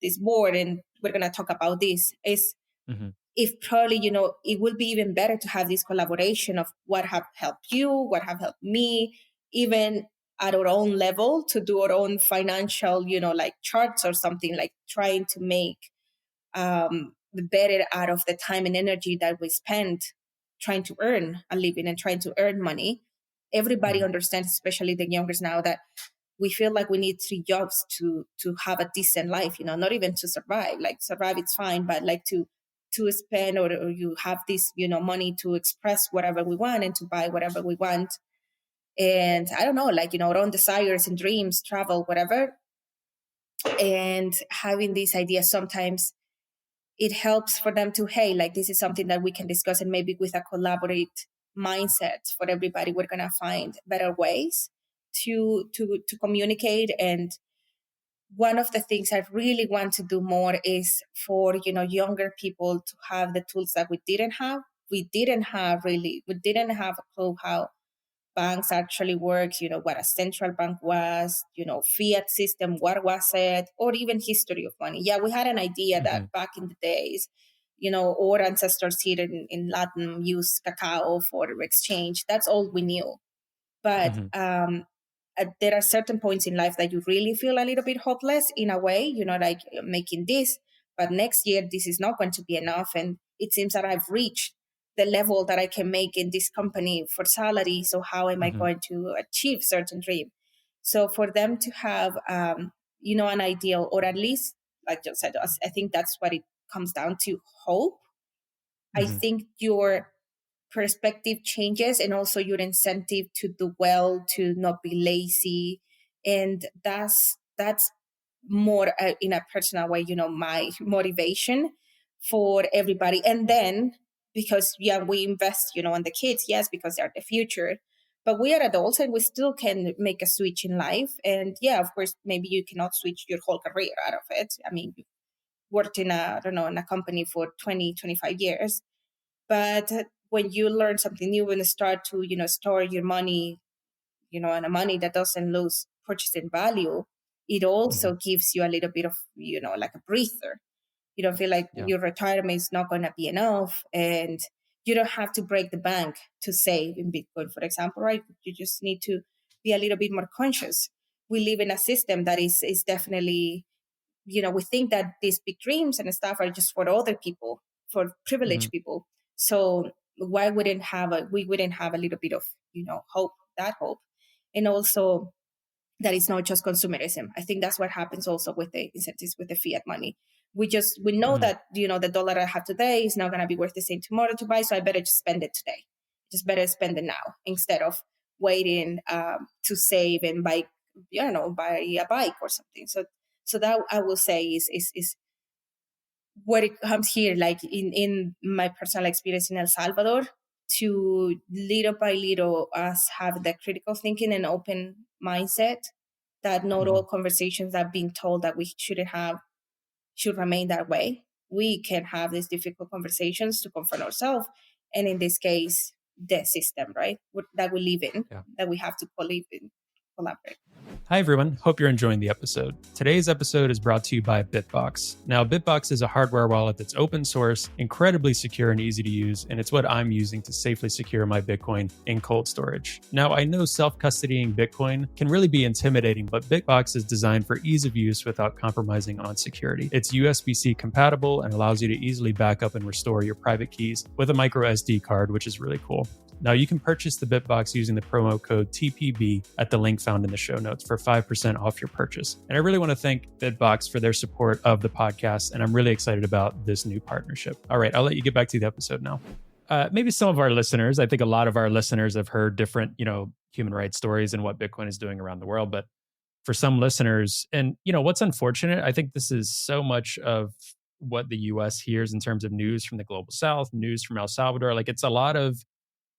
this board and we're going to talk about this, is mhm, if probably it would be even better to have this collaboration of what have helped you, what have helped me, even at our own level, to do our own financial like charts or something, like trying to make the better out of the time and energy that we spend trying to earn a living and trying to earn money. Everybody mhm, understands, especially the youngers now, that we feel like we need three jobs to have a decent life, not even to survive. Like survive it's fine, but like to spend, or you have this money to express whatever we want and to buy whatever we want. And I don't know, like our own desires and dreams, travel, whatever. And having these ideas, sometimes it helps for them to, hey, like this is something that we can discuss, and maybe with a collaborate mindset for everybody, we're gonna find better ways to communicate. And one of the things I really want to do more is for younger people to have the tools that we didn't have. We didn't have a clue how banks actually works, what a central bank was, fiat system, what was it, or even history of money. Yeah, we had an idea mhm, that back in the days, our ancestors here in Latin used cacao for exchange. That's all we knew. But mhm, there are certain points in life that you really feel a little bit hopeless in a way, like making this, but next year this is not going to be enough. And it seems that I've reached the level that I can make in this company for salary. So how am I mhm, going to achieve certain dream? So for them to have, an ideal, or at least, like you said, I think that's what it comes down to, hope. I mhm, think your perspective changes, and also your incentive to do well, to not be lazy. And that's more in a personal way, my motivation for everybody. And then because yeah, we invest on the kids, yes, because they're the future, but we are adults and we still can make a switch in life. And yeah, of course, maybe you cannot switch your whole career out of it. I mean, you worked in a, I don't know, in a company for 20, 25 years, but when you learn something new and start to, store your money, and a money that doesn't lose purchasing value, it mhm, also gives you a little bit of, like a breather. You don't feel like yeah. your retirement is not going to be enough, and you don't have to break the bank to save in Bitcoin, for example, right? You just need to be a little bit more conscious. We live in a system that is definitely we think that these big dreams and stuff are just for other people, for privileged people. So why we wouldn't have a little bit of, hope, that hope. And also that it's not just consumerism. I think that's what happens also with the incentives, with the fiat money. We know that, the dollar I have today is not going to be worth the same tomorrow to buy. So I better just spend it today. Just better spend it now instead of waiting to save and buy a bike or something. So that I will say is what it comes here, like in my personal experience in El Salvador, to little by little us have the critical thinking and open mindset that not all conversations that are being told that we shouldn't have should remain that way. We can have these difficult conversations to confront ourselves. And in this case, the system, right, that we live in, that we have to collaborate. Hi, everyone. Hope you're enjoying the episode. Today's episode is brought to you by Bitbox. Now, Bitbox is a hardware wallet that's open source, incredibly secure and easy to use, and it's what I'm using to safely secure my Bitcoin in cold storage. Now, I know self-custodying Bitcoin can really be intimidating, but Bitbox is designed for ease of use without compromising on security. It's USB-C compatible and allows you to easily back up and restore your private keys with a micro SD card, which is really cool. Now, you can purchase the Bitbox using the promo code TPB at the link found in the show notes for 5% off your purchase. And I really want to thank Bitbox for their support of the podcast, and I'm really excited about this new partnership. All right, I'll let you get back to the episode now. Maybe some of our listeners, I think a lot of our listeners have heard different, human rights stories and what Bitcoin is doing around the world. But for some listeners, and, what's unfortunate, I think this is so much of what the U.S. hears in terms of news from the global South, news from El Salvador. Like, it's a lot of,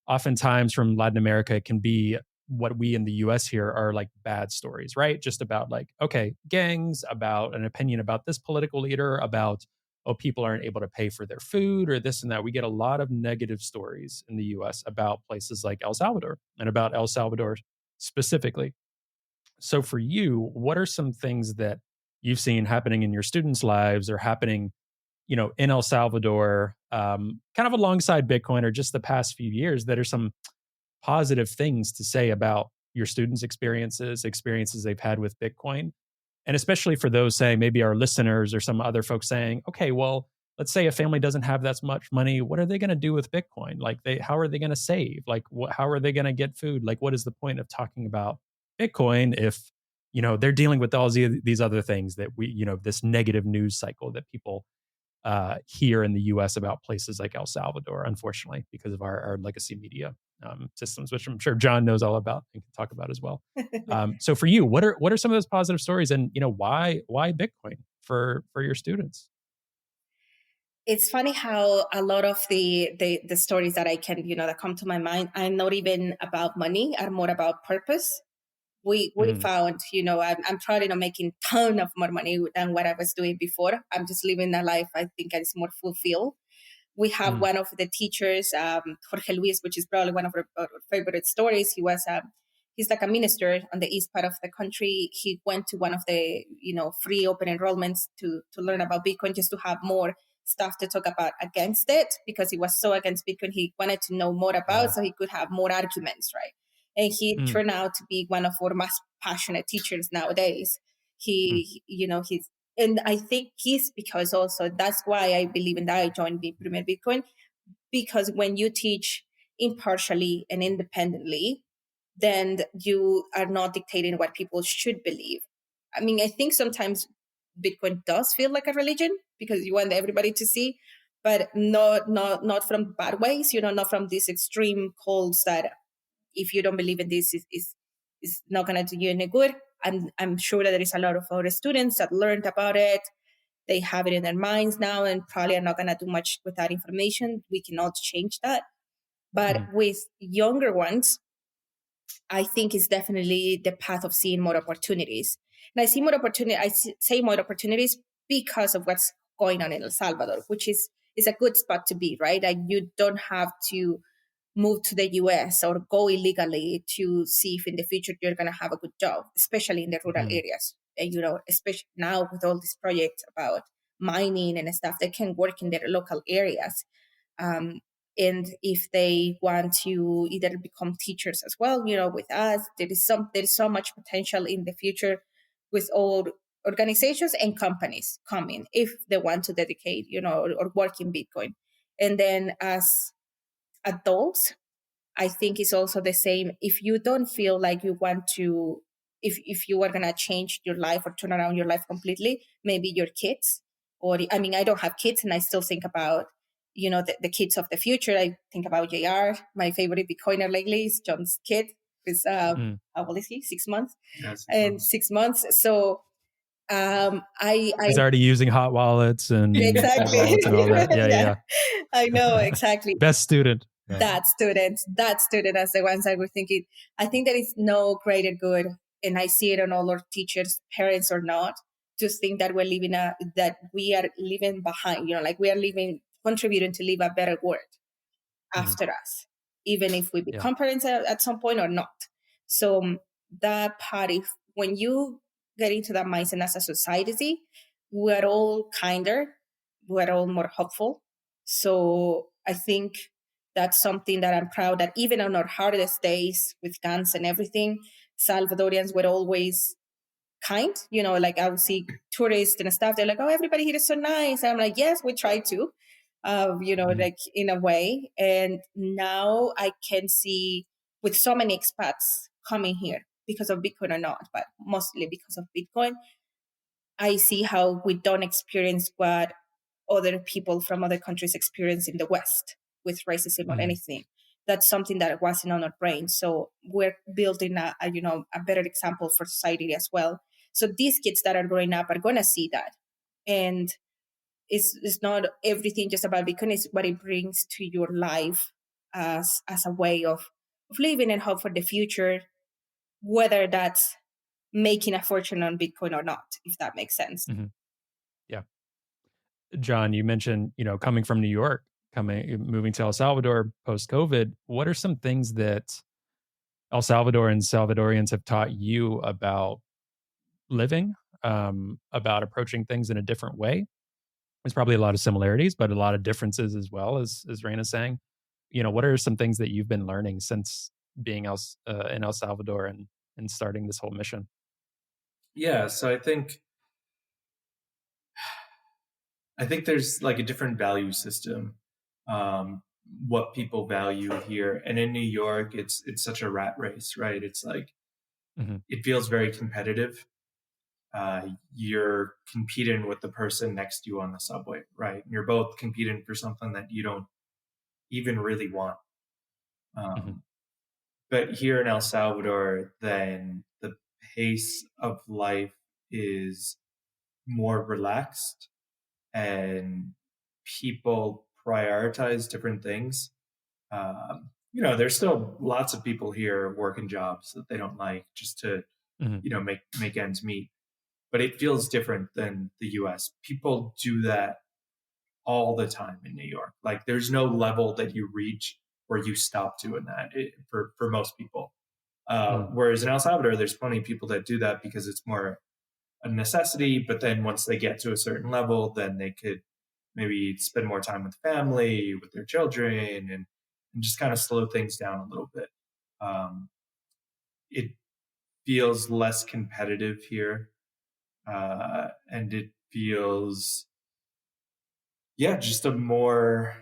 oftentimes from Latin America, it can be what we in the US hear are like bad stories, right? Just about like, okay, gangs, about an opinion about this political leader, about, people aren't able to pay for their food or this and that. We get a lot of negative stories in the US about places like El Salvador and about El Salvador specifically. So for you, what are some things that you've seen happening in your students' lives or happening in El Salvador, kind of alongside Bitcoin or just the past few years that are some positive things to say about your students' experiences they've had with Bitcoin? And especially for those saying, maybe our listeners or some other folks saying, okay, well, let's say a family doesn't have that much money. What are they going to do with Bitcoin? Like, how are they going to save? Like, how are they going to get food? Like, what is the point of talking about Bitcoin if, they're dealing with all these other things that we, this negative news cycle that people here in the US about places like El Salvador, unfortunately, because of our legacy media systems, which I'm sure John knows all about and can talk about as well. So for you, what are some of those positive stories, and why Bitcoin for your students? It's funny how a lot of the stories that I can, that come to my mind are not even about money, are more about purpose. We found, I'm probably not making a ton of more money than what I was doing before. I'm just living a life I think is more fulfilled. We have one of the teachers, Jorge Luis, which is probably one of our favorite stories. He's like a minister on the east part of the country. He went to one of the, free open enrollments to learn about Bitcoin, just to have more stuff to talk about against it, because he was so against Bitcoin. He wanted to know more about, so he could have more arguments, right? And he turned out to be one of our most passionate teachers nowadays. He's, and I think he's, because also that's why I believe in that. I joined the Premier Bitcoin, because when you teach impartially and independently, then you are not dictating what people should believe. I mean, I think sometimes Bitcoin does feel like a religion because you want everybody to see, but not from bad ways, not from these extreme cults that if you don't believe in this is not going to do you any good. I'm sure that there is a lot of our students that learned about it. They have it in their minds now and probably are not going to do much with that information. We cannot change that. But with younger ones, I think it's definitely the path of seeing more opportunities. And I see more opportunity. Say more opportunities because of what's going on in El Salvador, which is a good spot to be, right? Like, you don't have to move to the US or go illegally to see if in the future you're going to have a good job, especially in the rural areas. And, especially now with all these projects about mining and stuff, they can work in their local areas. And if they want to either become teachers as well, with us, there is so much potential in the future with all organizations and companies come in if they want to dedicate, or work in Bitcoin. And then as adults, I think it's also the same. If you don't feel like you want to, if you are going to change your life or turn around your life completely, maybe your kids, I don't have kids and I still think about, the kids of the future. I think about JR, my favorite Bitcoiner lately is John's kid. Is how old is he? 6 months? Yeah, 6 And months. 6 months. So I He's already using hot wallets and exactly. cold wallets and all that. Yeah. I know, exactly. Best student. Yeah. That student as the ones I were thinking. I think there is no greater good, and I see it on all our teachers, parents or not, to think that that we are leaving behind, like we are contributing to leave a better world after us, even if we become parents at some point or not. So that part, when you get into that mindset as a society, we're all kinder, we're all more hopeful. So I think that's something that I'm proud that even on our hardest days with guns and everything, Salvadorians were always kind. Like I would see tourists and stuff, they're like, oh, everybody here is so nice. And I'm like, yes, we try to. Like in a way. And now I can see with so many expats coming here because of Bitcoin or not, but mostly because of Bitcoin, I see how we don't experience what other people from other countries experience in the West with racism or anything. That's something that wasn't on our brain. So we're building a better example for society as well. So these kids that are growing up are going to see that. And it's not everything just about Bitcoin. It's what it brings to your life as a way of living and hope for the future, whether that's making a fortune on Bitcoin or not, if that makes sense. Yeah. John, you mentioned, coming from New York, moving to El Salvador post-COVID. What are some things that El Salvador and Salvadorians have taught you about living, about approaching things in a different way? There's probably a lot of similarities, but a lot of differences as well, as Reyna's saying. What are some things that you've been learning since being in El Salvador and starting this whole mission? Yeah, so I think there's like a different value system, what people value here. And in New York, it's such a rat race, right? It's like, it feels very competitive. You're competing with the person next to you on the subway, right? You're both competing for something that you don't even really want. But here in El Salvador, then the pace of life is more relaxed and people prioritize different things. There's still lots of people here working jobs that they don't like just to, make ends meet. But it feels different than the US. People do that all the time in New York. Like there's no level that you reach where you stop doing that for most people. Whereas in El Salvador, there's plenty of people that do that because it's more a necessity. But then once they get to a certain level, then they could maybe spend more time with family, with their children, and just kind of slow things down a little bit. It feels less competitive here. And it feels, just a more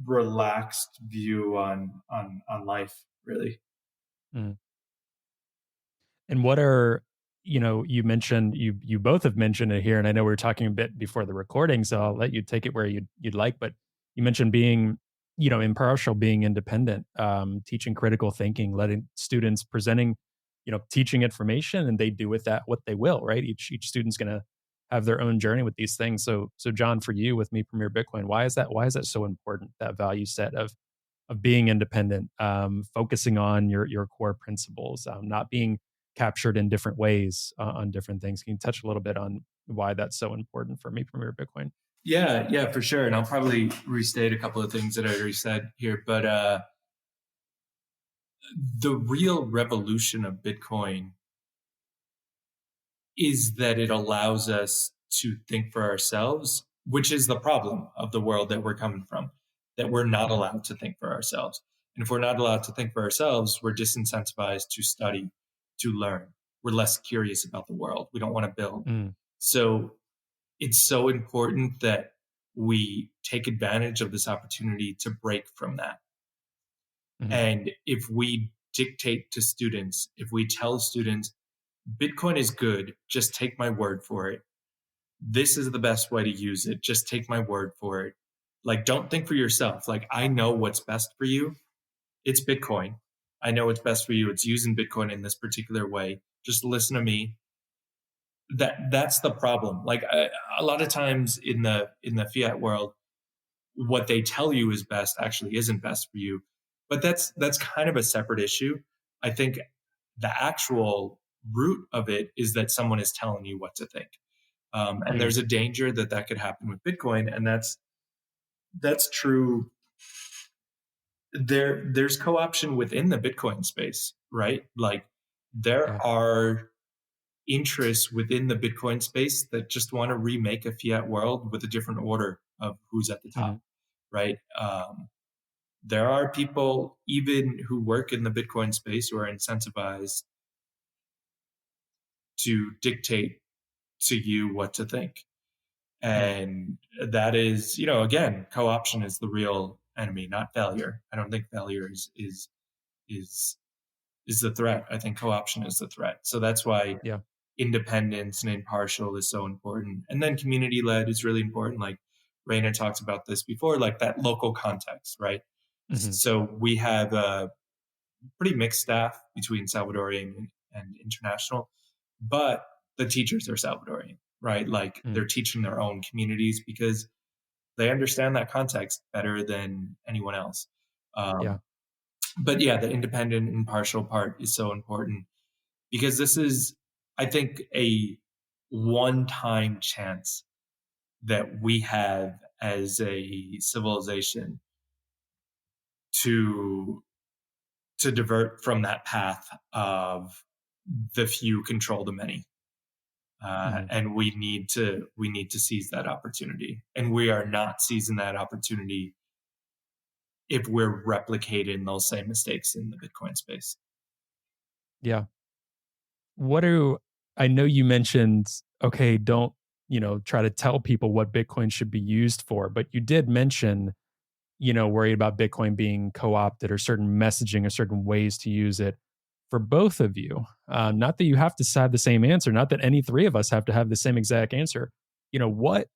relaxed view on life, really. And what are, you mentioned, you both have mentioned it here, and I know we were talking a bit before the recording, so I'll let you take it where you'd like, but you mentioned being, impartial, being independent, teaching critical thinking, letting students presenting, teaching information, and they do with that what they will, right? Each student's going to have their own journey with these things. So John, for you with Me Premier Bitcoin, why is that so important, that value set of being independent, focusing on your core principles, not being captured in different ways on different things? Can you touch a little bit on why that's so important for Me Premier Bitcoin? Yeah, for sure. And I'll probably restate a couple of things that I already said here, but the real revolution of Bitcoin is that it allows us to think for ourselves, which is the problem of the world that we're coming from, that we're not allowed to think for ourselves. And if we're not allowed to think for ourselves, we're disincentivized to study, to learn. We're less curious about the world. We don't want to build. So it's so important that we take advantage of this opportunity to break from that. Mhm. And if we dictate to students, if we tell students, Bitcoin is good, just take my word for it. This is the best way to use it. Just take my word for it. Like, don't think for yourself. Like, I know what's best for you. It's Bitcoin. I know what's best for you. It's using Bitcoin in this particular way. Just listen to me. That's the problem. Like, a lot of times in the fiat world, what they tell you is best actually isn't best for you. But that's kind of a separate issue. I think the actual root of it is that someone is telling you what to think. And there's a danger that could happen with Bitcoin, and that's true. There's co-option within the Bitcoin space, right? Like, there are interests within the Bitcoin space that just want to remake a fiat world with a different order of who's at the top, right? There are people even who work in the Bitcoin space who are incentivized to dictate to you what to think. And that is, again, co-option is the real enemy, not failure. I don't think failure is the threat. I think co-option is the threat. So that's why independence and impartial is so important. And then community-led is really important. Like Reyna talked about this before, like that local context, right? So we have a pretty mixed staff between Salvadorian and international, but the teachers are Salvadorian, right? Like they're teaching their own communities because they understand that context better than anyone else. But yeah, the independent, impartial part is so important because this is, I think, a one-time chance that we have as a civilization to divert from that path of the few control the many. And we need to seize that opportunity. And we are not seizing that opportunity if we're replicating those same mistakes in the Bitcoin space. Yeah. I know you mentioned, okay, don't, try to tell people what Bitcoin should be used for, but you did mention, worried about Bitcoin being co-opted or certain messaging or certain ways to use it for both of you. Not that you have to have the same answer, not that any three of us have to have the same exact answer. What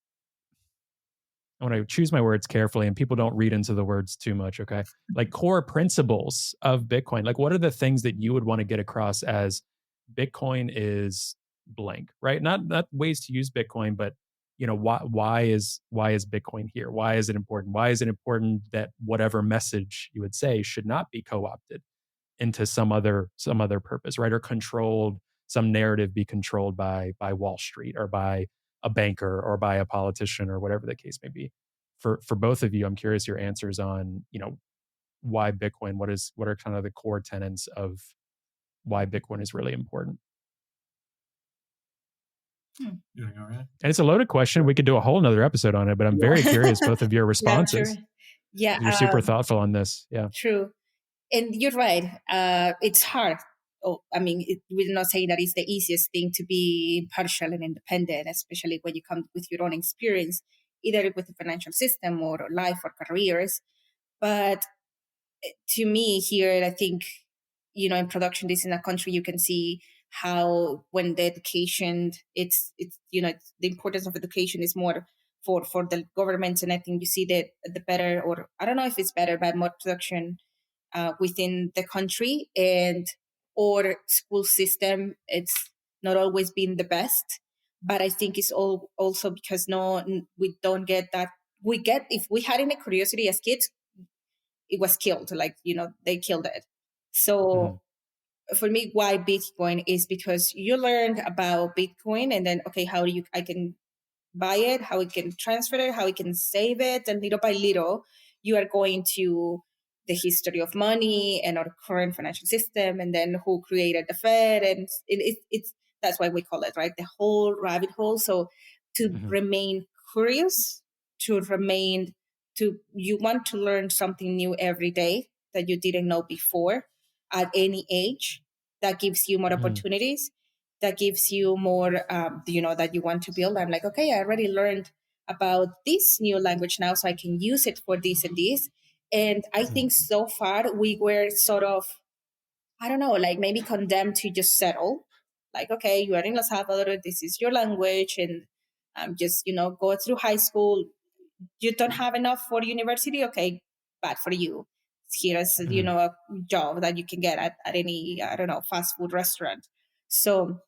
I want to choose my words carefully and people don't read into the words too much, okay? Like core principles of Bitcoin. Like what are the things that you would want to get across as Bitcoin is blank, right? Not ways to use Bitcoin, but why is Bitcoin here? Why is it important? Why is it important that whatever message you would say should not be co-opted into some other purpose, right? Or controlled, some narrative be controlled by Wall Street or by a banker or by a politician or whatever the case may be. For both of you, I'm curious your answers on, why Bitcoin, what are kind of the core tenets of why Bitcoin is really important. And it's a loaded question. We could do a whole nother episode on it, but I'm very curious both of your responses. You're super thoughtful on this. Yeah. True. And you're right. It's hard. We're not saying that it's the easiest thing to be impartial and independent, especially when you come with your own experience, either with the financial system or life or careers. But to me here, I think, in production, this in a country, you can see how when the education, it's the importance of education is more for the government. And I think you see that the better, or I don't know if it's better, but more production within the country, and or school system, it's not always been the best. But I think it's all also because we don't get that. If we had any curiosity as kids, it was killed. Like, they killed it. So for me, why Bitcoin is because you learned about Bitcoin, and then, okay, I can buy it, how we can transfer it, how we can save it, and little by little you are going to the history of money and our current financial system, and then who created the Fed, and it's that's why we call it, right, the whole rabbit hole. So to remain curious, you want to learn something new every day that you didn't know before at any age. That gives you more opportunities. that gives you more, that you want to build. I'm like, okay, I already learned about this new language now, so I can use it for this and this. And I think so far we were sort of, I don't know, like maybe condemned to just settle. Like, okay, you are in El Salvador, this is your language, and just, go through high school. You don't have enough for university, okay, bad for you. Here's, a job that you can get at any, I don't know, fast food restaurant. So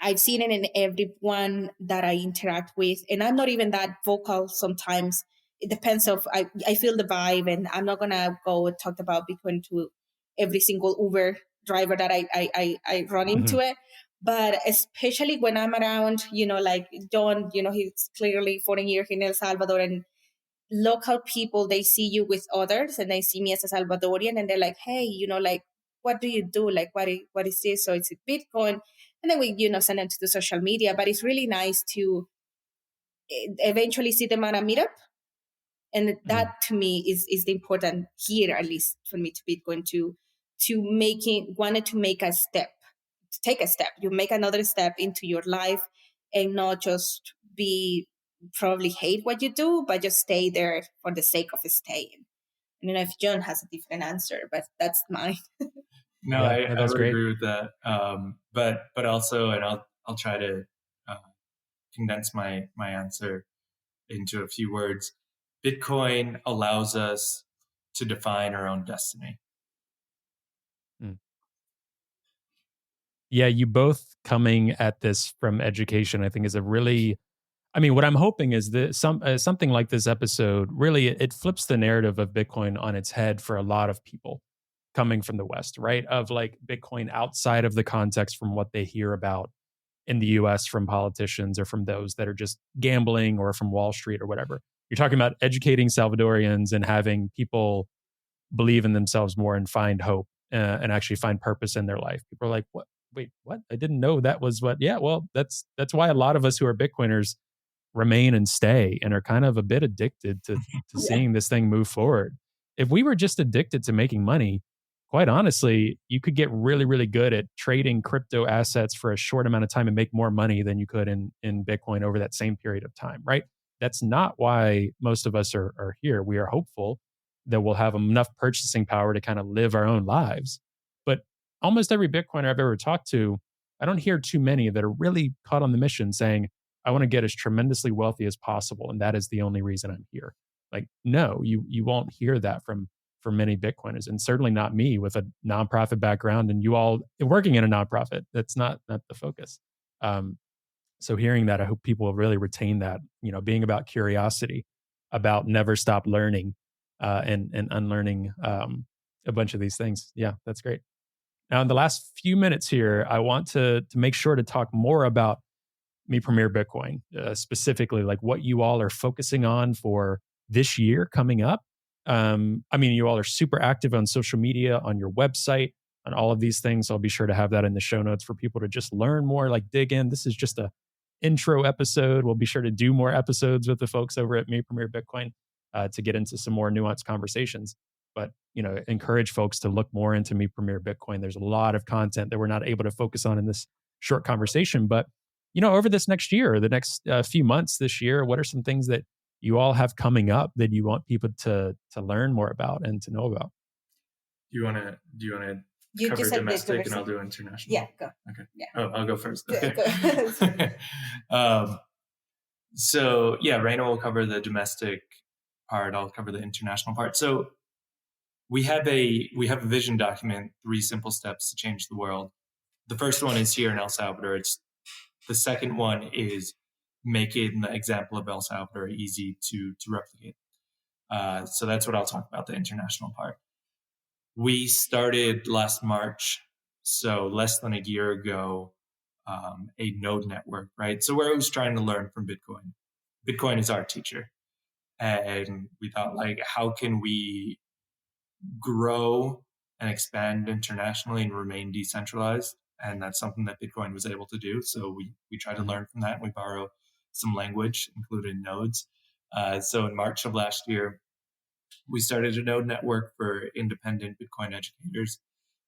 I've seen it in everyone that I interact with, and I'm not even that vocal sometimes. It depends of I feel the vibe, and I'm not gonna go and talk about Bitcoin to every single Uber driver that I run into it. But especially when I'm around, like John, he's clearly 14 years in El Salvador, and local people, they see you with others, and they see me as a Salvadorian, and they're like, hey, like, what do you do? Like, what is this? So it's a Bitcoin. And then we, send them to the social media. But it's really nice to eventually see them at a meetup. And that to me is the important here, at least for me, to Bitcoin, wanted to make a step, to take a step. You make another step into your life, and not just be probably hate what you do, but just stay there for the sake of staying. I don't know if John has a different answer, but that's mine. No, Yeah, I that's would great. agree with that. But also, and I'll try to condense my answer into a few words. Bitcoin allows us to define our own destiny. Yeah, you both coming at this from education, I think, is a really, I mean, what I'm hoping is that something like this episode really it flips the narrative of Bitcoin on its head for a lot of people coming from the West, right? Of like Bitcoin outside of the context from what they hear about in the US from politicians or from those that are just gambling or from Wall Street or whatever. You're talking about educating Salvadorians and having people believe in themselves more and find hope and actually find purpose in their life. People are like, "What? Wait, what? I didn't know that was what." Yeah, well, that's why a lot of us who are Bitcoiners remain and stay and are kind of a bit addicted to seeing this thing move forward. If we were just addicted to making money, quite honestly, you could get really, really good at trading crypto assets for a short amount of time and make more money than you could in Bitcoin over that same period of time, right? That's not why most of us are here. We are hopeful that we'll have enough purchasing power to kind of live our own lives. But almost every Bitcoiner I've ever talked to, I don't hear too many that are really caught on the mission saying, I want to get as tremendously wealthy as possible, and that is the only reason I'm here. Like, no, you won't hear that from many Bitcoiners, and certainly not me with a nonprofit background, and you all working in a nonprofit. That's not the focus. So hearing that, I hope people will really retain that. Being about curiosity, about never stop learning, and unlearning a bunch of these things. Yeah, that's great. Now, in the last few minutes here, I want to make sure to talk more about Me Premier Bitcoin, specifically like what you all are focusing on for this year coming up. I mean, you all are super active on social media, on your website, on all of these things. I'll be sure to have that in the show notes for people to just learn more, like dig in. This is just a intro episode. We'll be sure to do more episodes with the folks over at Me Premier Bitcoin to get into some more nuanced conversations. But encourage folks to look more into Me Premier Bitcoin. There's a lot of content that we're not able to focus on in this short conversation, but over this next year, or the next few months this year, what are some things that you all have coming up that you want people to learn more about and to know about? Do you want to You cover just said domestic and I'll do international? Yeah, go. Okay. Yeah. Oh, I'll go first. Go, Okay. So yeah, Reyna will cover the domestic part. I'll cover the international part. So we have a vision document, 3 simple steps to change the world. The first one is here in El Salvador. The second one is making the example of El Salvador easy to replicate. So that's what I'll talk about, the international part. We started last March, so less than a year ago, a node network, right? So we're always trying to learn from Bitcoin. Bitcoin is our teacher. And we thought, like, how can we grow and expand internationally and remain decentralized? And that's something that Bitcoin was able to do. So we try to learn from that. And we borrow some language, including nodes. So in March of last year, we started a node network for independent Bitcoin educators.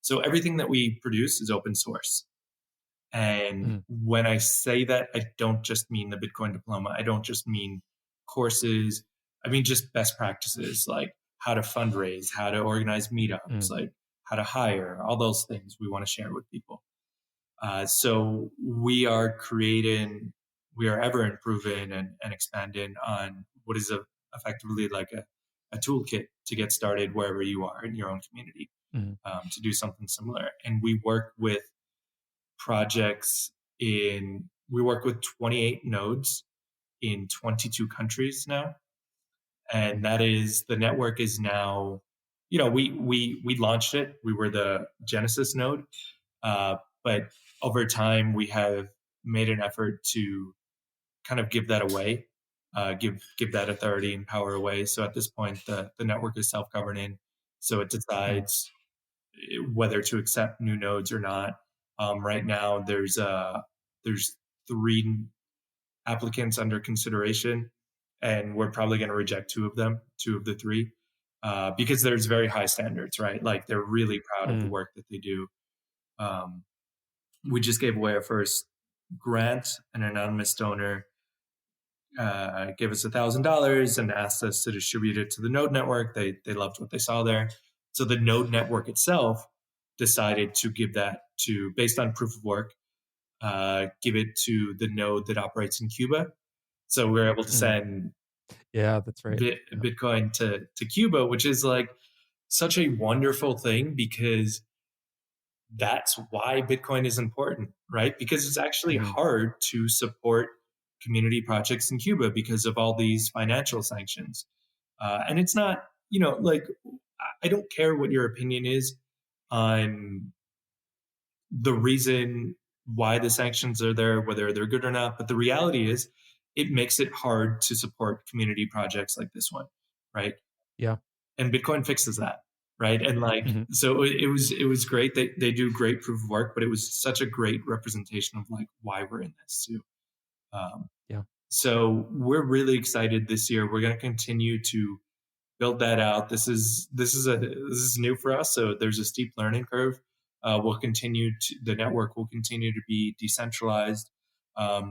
So everything that we produce is open source. And when I say that, I don't just mean the Bitcoin diploma. I don't just mean courses. I mean just best practices, like how to fundraise, how to organize meetups, like how to hire, all those things we want to share with people. So we are ever improving and expanding on what is effectively like a toolkit to get started wherever you are in your own community, to do something similar. And we work with projects we work with 28 nodes in 22 countries now. And that is, the network is now, we launched it. We were the Genesis node. But over time, we have made an effort to kind of give that away, give that authority and power away. So at this point, the network is self-governing. So it decides whether to accept new nodes or not. Right now, there's 3 applicants under consideration, and we're probably going to reject 2 of the 3, because there's very high standards, right? Like they're really proud of the work that they do. We just gave away our first grant. An anonymous donor gave us $1,000 and asked us to distribute it to the node network. They loved what they saw there. So the node network itself decided to give that to, based on proof of work, give it to the node that operates in Cuba. So we were able to send that's right. Bitcoin to Cuba, which is like such a wonderful thing, because that's why Bitcoin is important, right? Because it's actually hard to support community projects in Cuba because of all these financial sanctions. And it's not, like, I don't care what your opinion is on the reason why the sanctions are there, whether they're good or not. But the reality is it makes it hard to support community projects like this one, right? Yeah. And Bitcoin fixes that, right? And like, so it was great. They do great proof of work, but it was such a great representation of like why we're in this too. So we're really excited this year. We're going to continue to build that out. This is new for us, so there's a steep learning curve. The network will continue to be decentralized.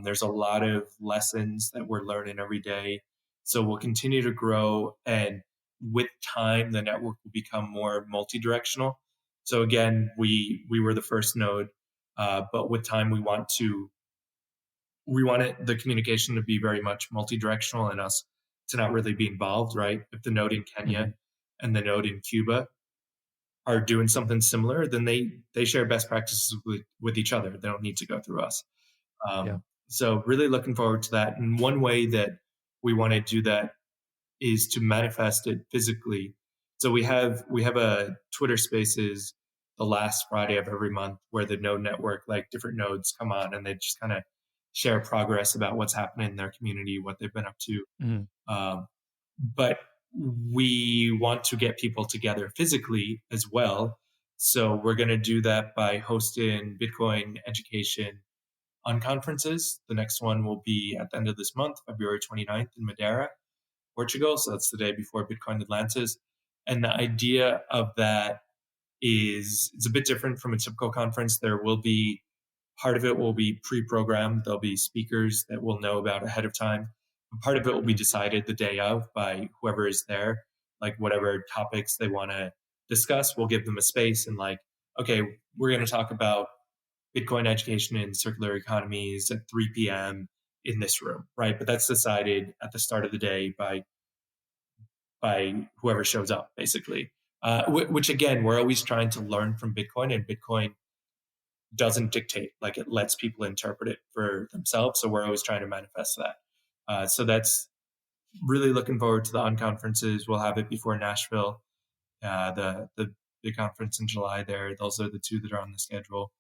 There's a lot of lessons that we're learning every day. So we'll continue to grow, and with time, the network will become more multi-directional. So again, we were the first node, but with time, we want the communication to be very much multi-directional, and us to not really be involved, right? If the node in Kenya and the node in Cuba are doing something similar, then they share best practices with each other. They don't need to go through us. So really looking forward to that. And one way that we want to do that is to manifest it physically. So we have a Twitter Spaces the last Friday of every month, where the node network, like different nodes, come on and they just kind of share progress about what's happening in their community, what they've been up to. But we want to get people together physically as well. So we're going to do that by hosting Bitcoin education unconferences. The next one will be at the end of this month, February 29th, in Madeira, Portugal. So that's the day before Bitcoin Atlantis. And the idea of that is, it's a bit different from a typical conference. Part of it will be pre-programmed. There'll be speakers that we'll know about ahead of time. Part of it will be decided the day of by whoever is there, like whatever topics they want to discuss. We'll give them a space and like, okay, we're going to talk about Bitcoin education in circular economies at 3 p.m. in this room, right? But that's decided at the start of the day by whoever shows up, basically. Which again, we're always trying to learn from Bitcoin, and Bitcoin doesn't dictate, like it lets people interpret it for themselves. So we're always trying to manifest that. So that's really looking forward to the unconferences. We'll have it before Nashville, the big conference in July there. Those are the 2 that are on the schedule.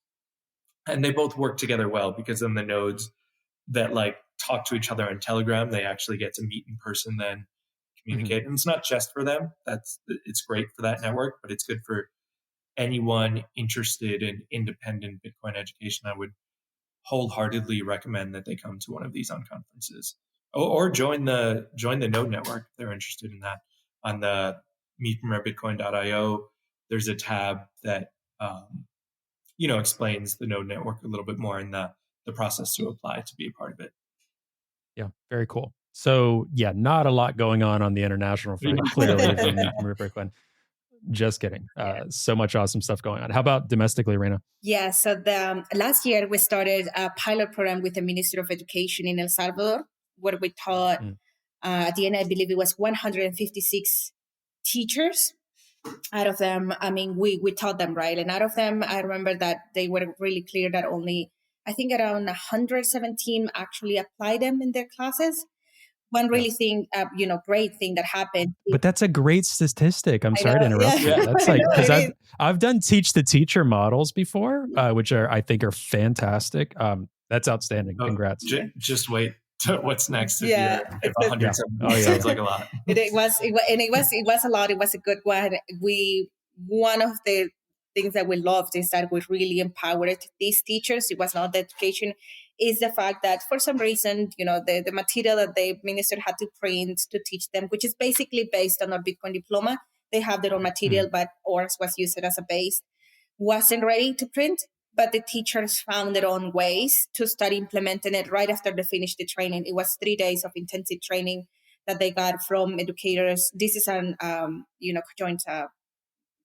And they both work together well, because then the nodes that like talk to each other on Telegram, they actually get to meet in person, then communicate. And it's not just for them. It's great for that network, but it's good for anyone interested in independent Bitcoin education. I would wholeheartedly recommend that they come to one of these unconferences, or join the node network if they're interested in that. On the meetpremierbitcoin.io, there's a tab that explains the node network a little bit more and the process to apply to be a part of it. Yeah, very cool. So yeah, not a lot going on the international front, clearly, from Bitcoin. Just kidding. So much awesome stuff going on. How about domestically, Reyna? Yeah, so the last year we started a pilot program with the Ministry of Education in El Salvador, where we taught, at the end, I believe it was 156 teachers. Out of them, I mean, we taught them, right? And out of them, I remember that they were really clear that only, I think around 117 actually applied them in their classes. One really great thing that happened. But that's a great statistic. I'm sorry to interrupt you. Yeah. That's like, because I've done teach the teacher models before, which are fantastic. That's outstanding. Congrats. Just wait. What's next? If 107 sounds like a lot. It was a lot. It was a good one. One of the things that we loved is that we really empowered these teachers. It was not the education, is the fact that for some reason, the material that the minister had to print to teach them, which is basically based on our Bitcoin diploma, they have their own material, but ours was used as a base, wasn't ready to print. But the teachers found their own ways to start implementing it right after they finished the training. It was 3 days of intensive training that they got from educators. This is an joint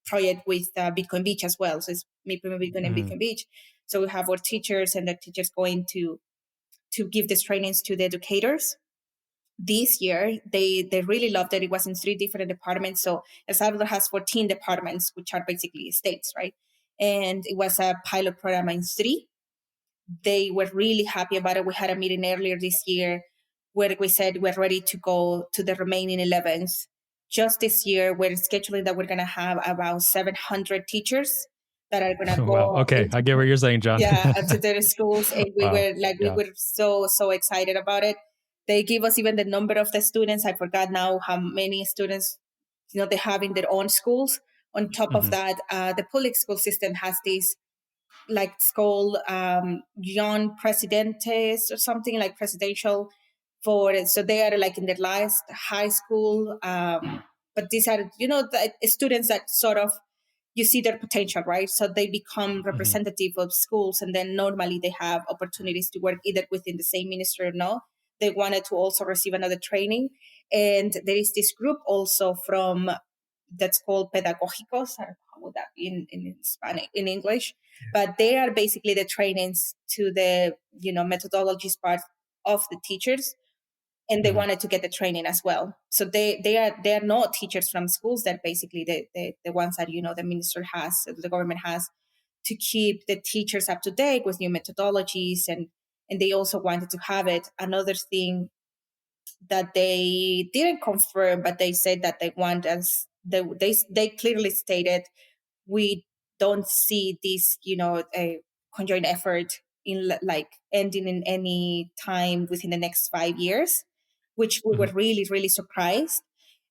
project with Bitcoin Beach as well. So it's Me Primer Bitcoin and Bitcoin Beach. So we have our teachers and the teachers going to give these trainings to the educators. This year, they really loved it. It was in 3 different departments. So El Salvador has 14 departments, which are basically states, right? And it was a pilot program in 3. They were really happy about it. We had a meeting earlier this year where we said we're ready to go to the remaining 11s. Just this year, we're scheduling that we're going to have about 700 teachers that are going to go. Wow. Okay, I get what you're saying, John. Yeah, to their schools. And we were so excited about it. They give us even the number of the students. I forgot now how many students, they have in their own schools. On top of that, the public school system has this, like, it's called Young Presidentes or something, like presidential so they are like in their last high school. But these are, the students that sort of, you see their potential, right? So they become representative of schools, and then normally they have opportunities to work either within the same ministry or no. They wanted to also receive another training. And there is this group also that's called pedagógicos. I don't know how would that be in Spanish, in English, but they are basically the trainings to the, methodologies part of the teachers. And they wanted to get the training as well. So they are not teachers from schools. They're basically the ones that, the minister has, the government has, to keep the teachers up to date with new methodologies. And they also wanted to have it. Another thing that they didn't confirm, but they said that they want us, they clearly stated, we don't see this, a conjoined effort in like ending in any time within the next 5 years, which we were really, really surprised.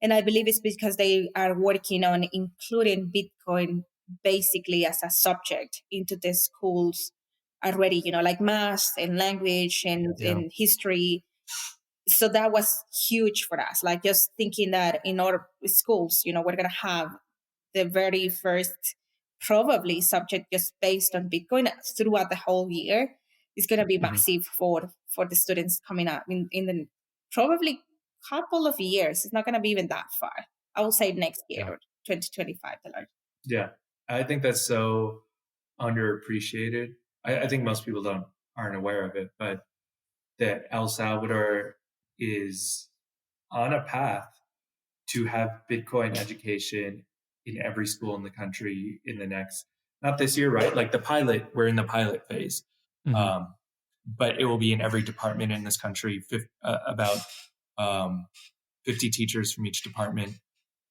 And I believe it's because they are working on including Bitcoin basically as a subject into the schools already, like math and language and history. So that was huge for us. Like, just thinking that in our schools, we're going to have the very first probably subject just based on Bitcoin throughout the whole year is going to be massive for the students coming up in the probably couple of years. It's not going to be even that far. I will say next year, 2025. Yeah, I think that's so underappreciated. I think most people aren't aware of it, but that El Salvador is on a path to have Bitcoin education in every school in the country in the next, not this year, right? Like we're in the pilot phase. But it will be in every department in this country. About 50 teachers from each department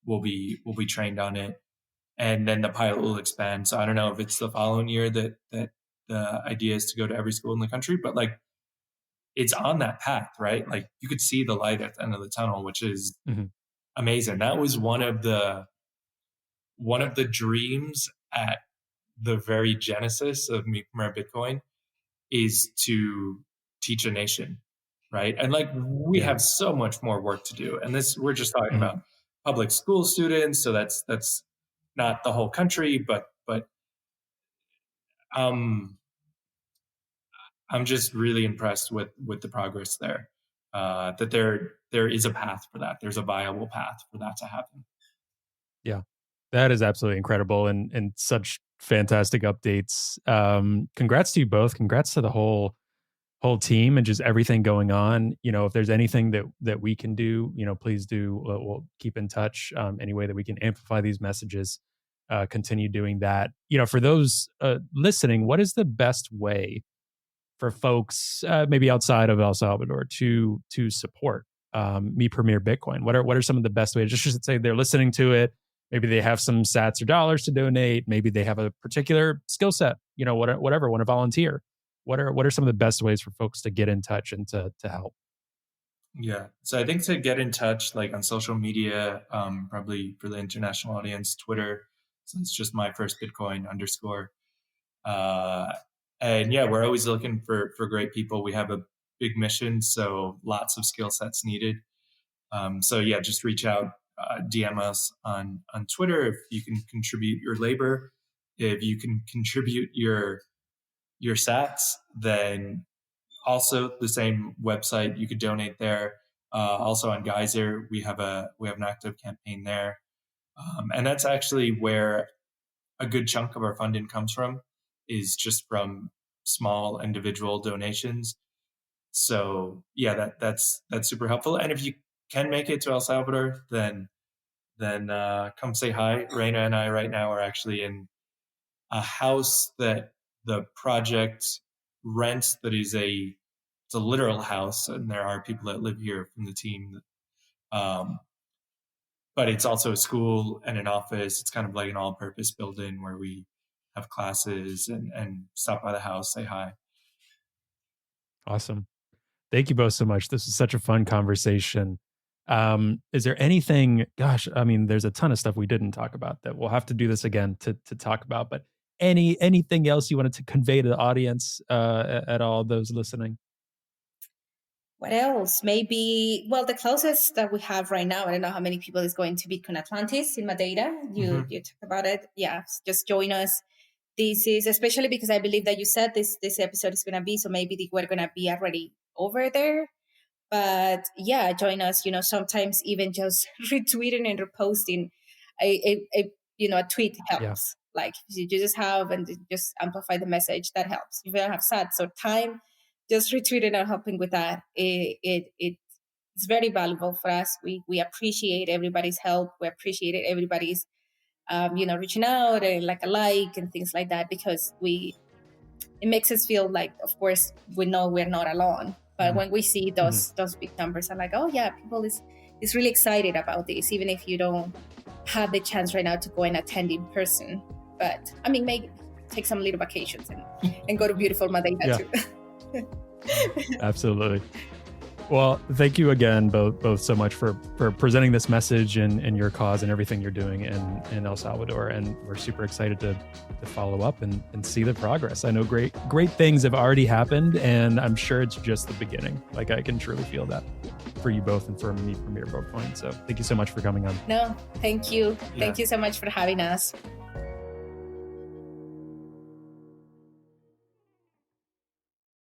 will be trained on it. And then the pilot will expand. So I don't know if it's the following year that the idea is to go to every school in the country, but like, it's on that path, right? Like, you could see the light at the end of the tunnel, which is amazing. That was one of the dreams at the very genesis of Me Primer Bitcoin, is to teach a nation, right? And like, we have so much more work to do. And we're just talking about public school students. So that's not the whole country, but I'm just really impressed with the progress there. That there is a path for that. There's a viable path for that to happen. Yeah, that is absolutely incredible and such fantastic updates. Congrats to you both. Congrats to the whole team and just everything going on. If there's anything that we can do, please do. We'll keep in touch. Any way that we can amplify these messages, continue doing that. For those listening, what is the best way for folks maybe outside of El Salvador to support Me Premier Bitcoin? What are some of the best ways? Just say they're listening to it. Maybe they have some sats or dollars to donate. Maybe they have a particular skill set. Whatever. Want to volunteer. What are some of the best ways for folks to get in touch and to help? Yeah. So I think to get in touch, like on social media, probably for the international audience, Twitter. So it's just my first Bitcoin _. And yeah, we're always looking for great people. We have a big mission, so lots of skill sets needed. So yeah, just reach out, DM us on Twitter if you can contribute your labor. If you can contribute your sats, then also the same website, you could donate there. Also on Geyser, we have an active campaign there. And that's actually where a good chunk of our funding comes from, is just from small individual donations. So yeah, that's super helpful. And if you can make it to El Salvador, then come say hi. Reyna and I right now are actually in a house that the project rents that is it's a literal house, and there are people that live here from the team. But it's also a school and an office. It's kind of like an all-purpose building where we have classes and stop by the house, say hi. Awesome. Thank you both so much. This was such a fun conversation. Is there anything, gosh, I mean, there's a ton of stuff we didn't talk about that we'll have to do this again to talk about, but anything else you wanted to convey to the audience, at all, those listening? What else? Maybe, well, the closest that we have right now, I don't know how many people is going to Bitcoin Atlantis in Madeira. You talked about it. Yeah, just join us. This is especially because I believe that you said this episode is going to be, so maybe we're going to be already over there. But yeah, join us. Sometimes even just retweeting and reposting a tweet helps. Yeah. Like you just have and just amplify the message, that helps. If you don't have sats or time, just retweeting and helping with that. It's very valuable for us. We appreciate everybody's help. We appreciate everybody's reaching out and like and things like that, because it makes us feel like, of course, we know we're not alone. But when we see those big numbers, I'm like, oh yeah, people is really excited about this, even if you don't have the chance right now to go and attend in person. But I mean, maybe take some little vacations and go to beautiful Madeira too. Absolutely. Well, thank you again, both so much for presenting this message and your cause and everything you're doing in El Salvador. And we're super excited to follow up and see the progress. I know great things have already happened, and I'm sure it's just the beginning. Like, I can truly feel that for you both and for Me Premier Bitcoin. So thank you so much for coming on. No, thank you. Yeah. Thank you so much for having us.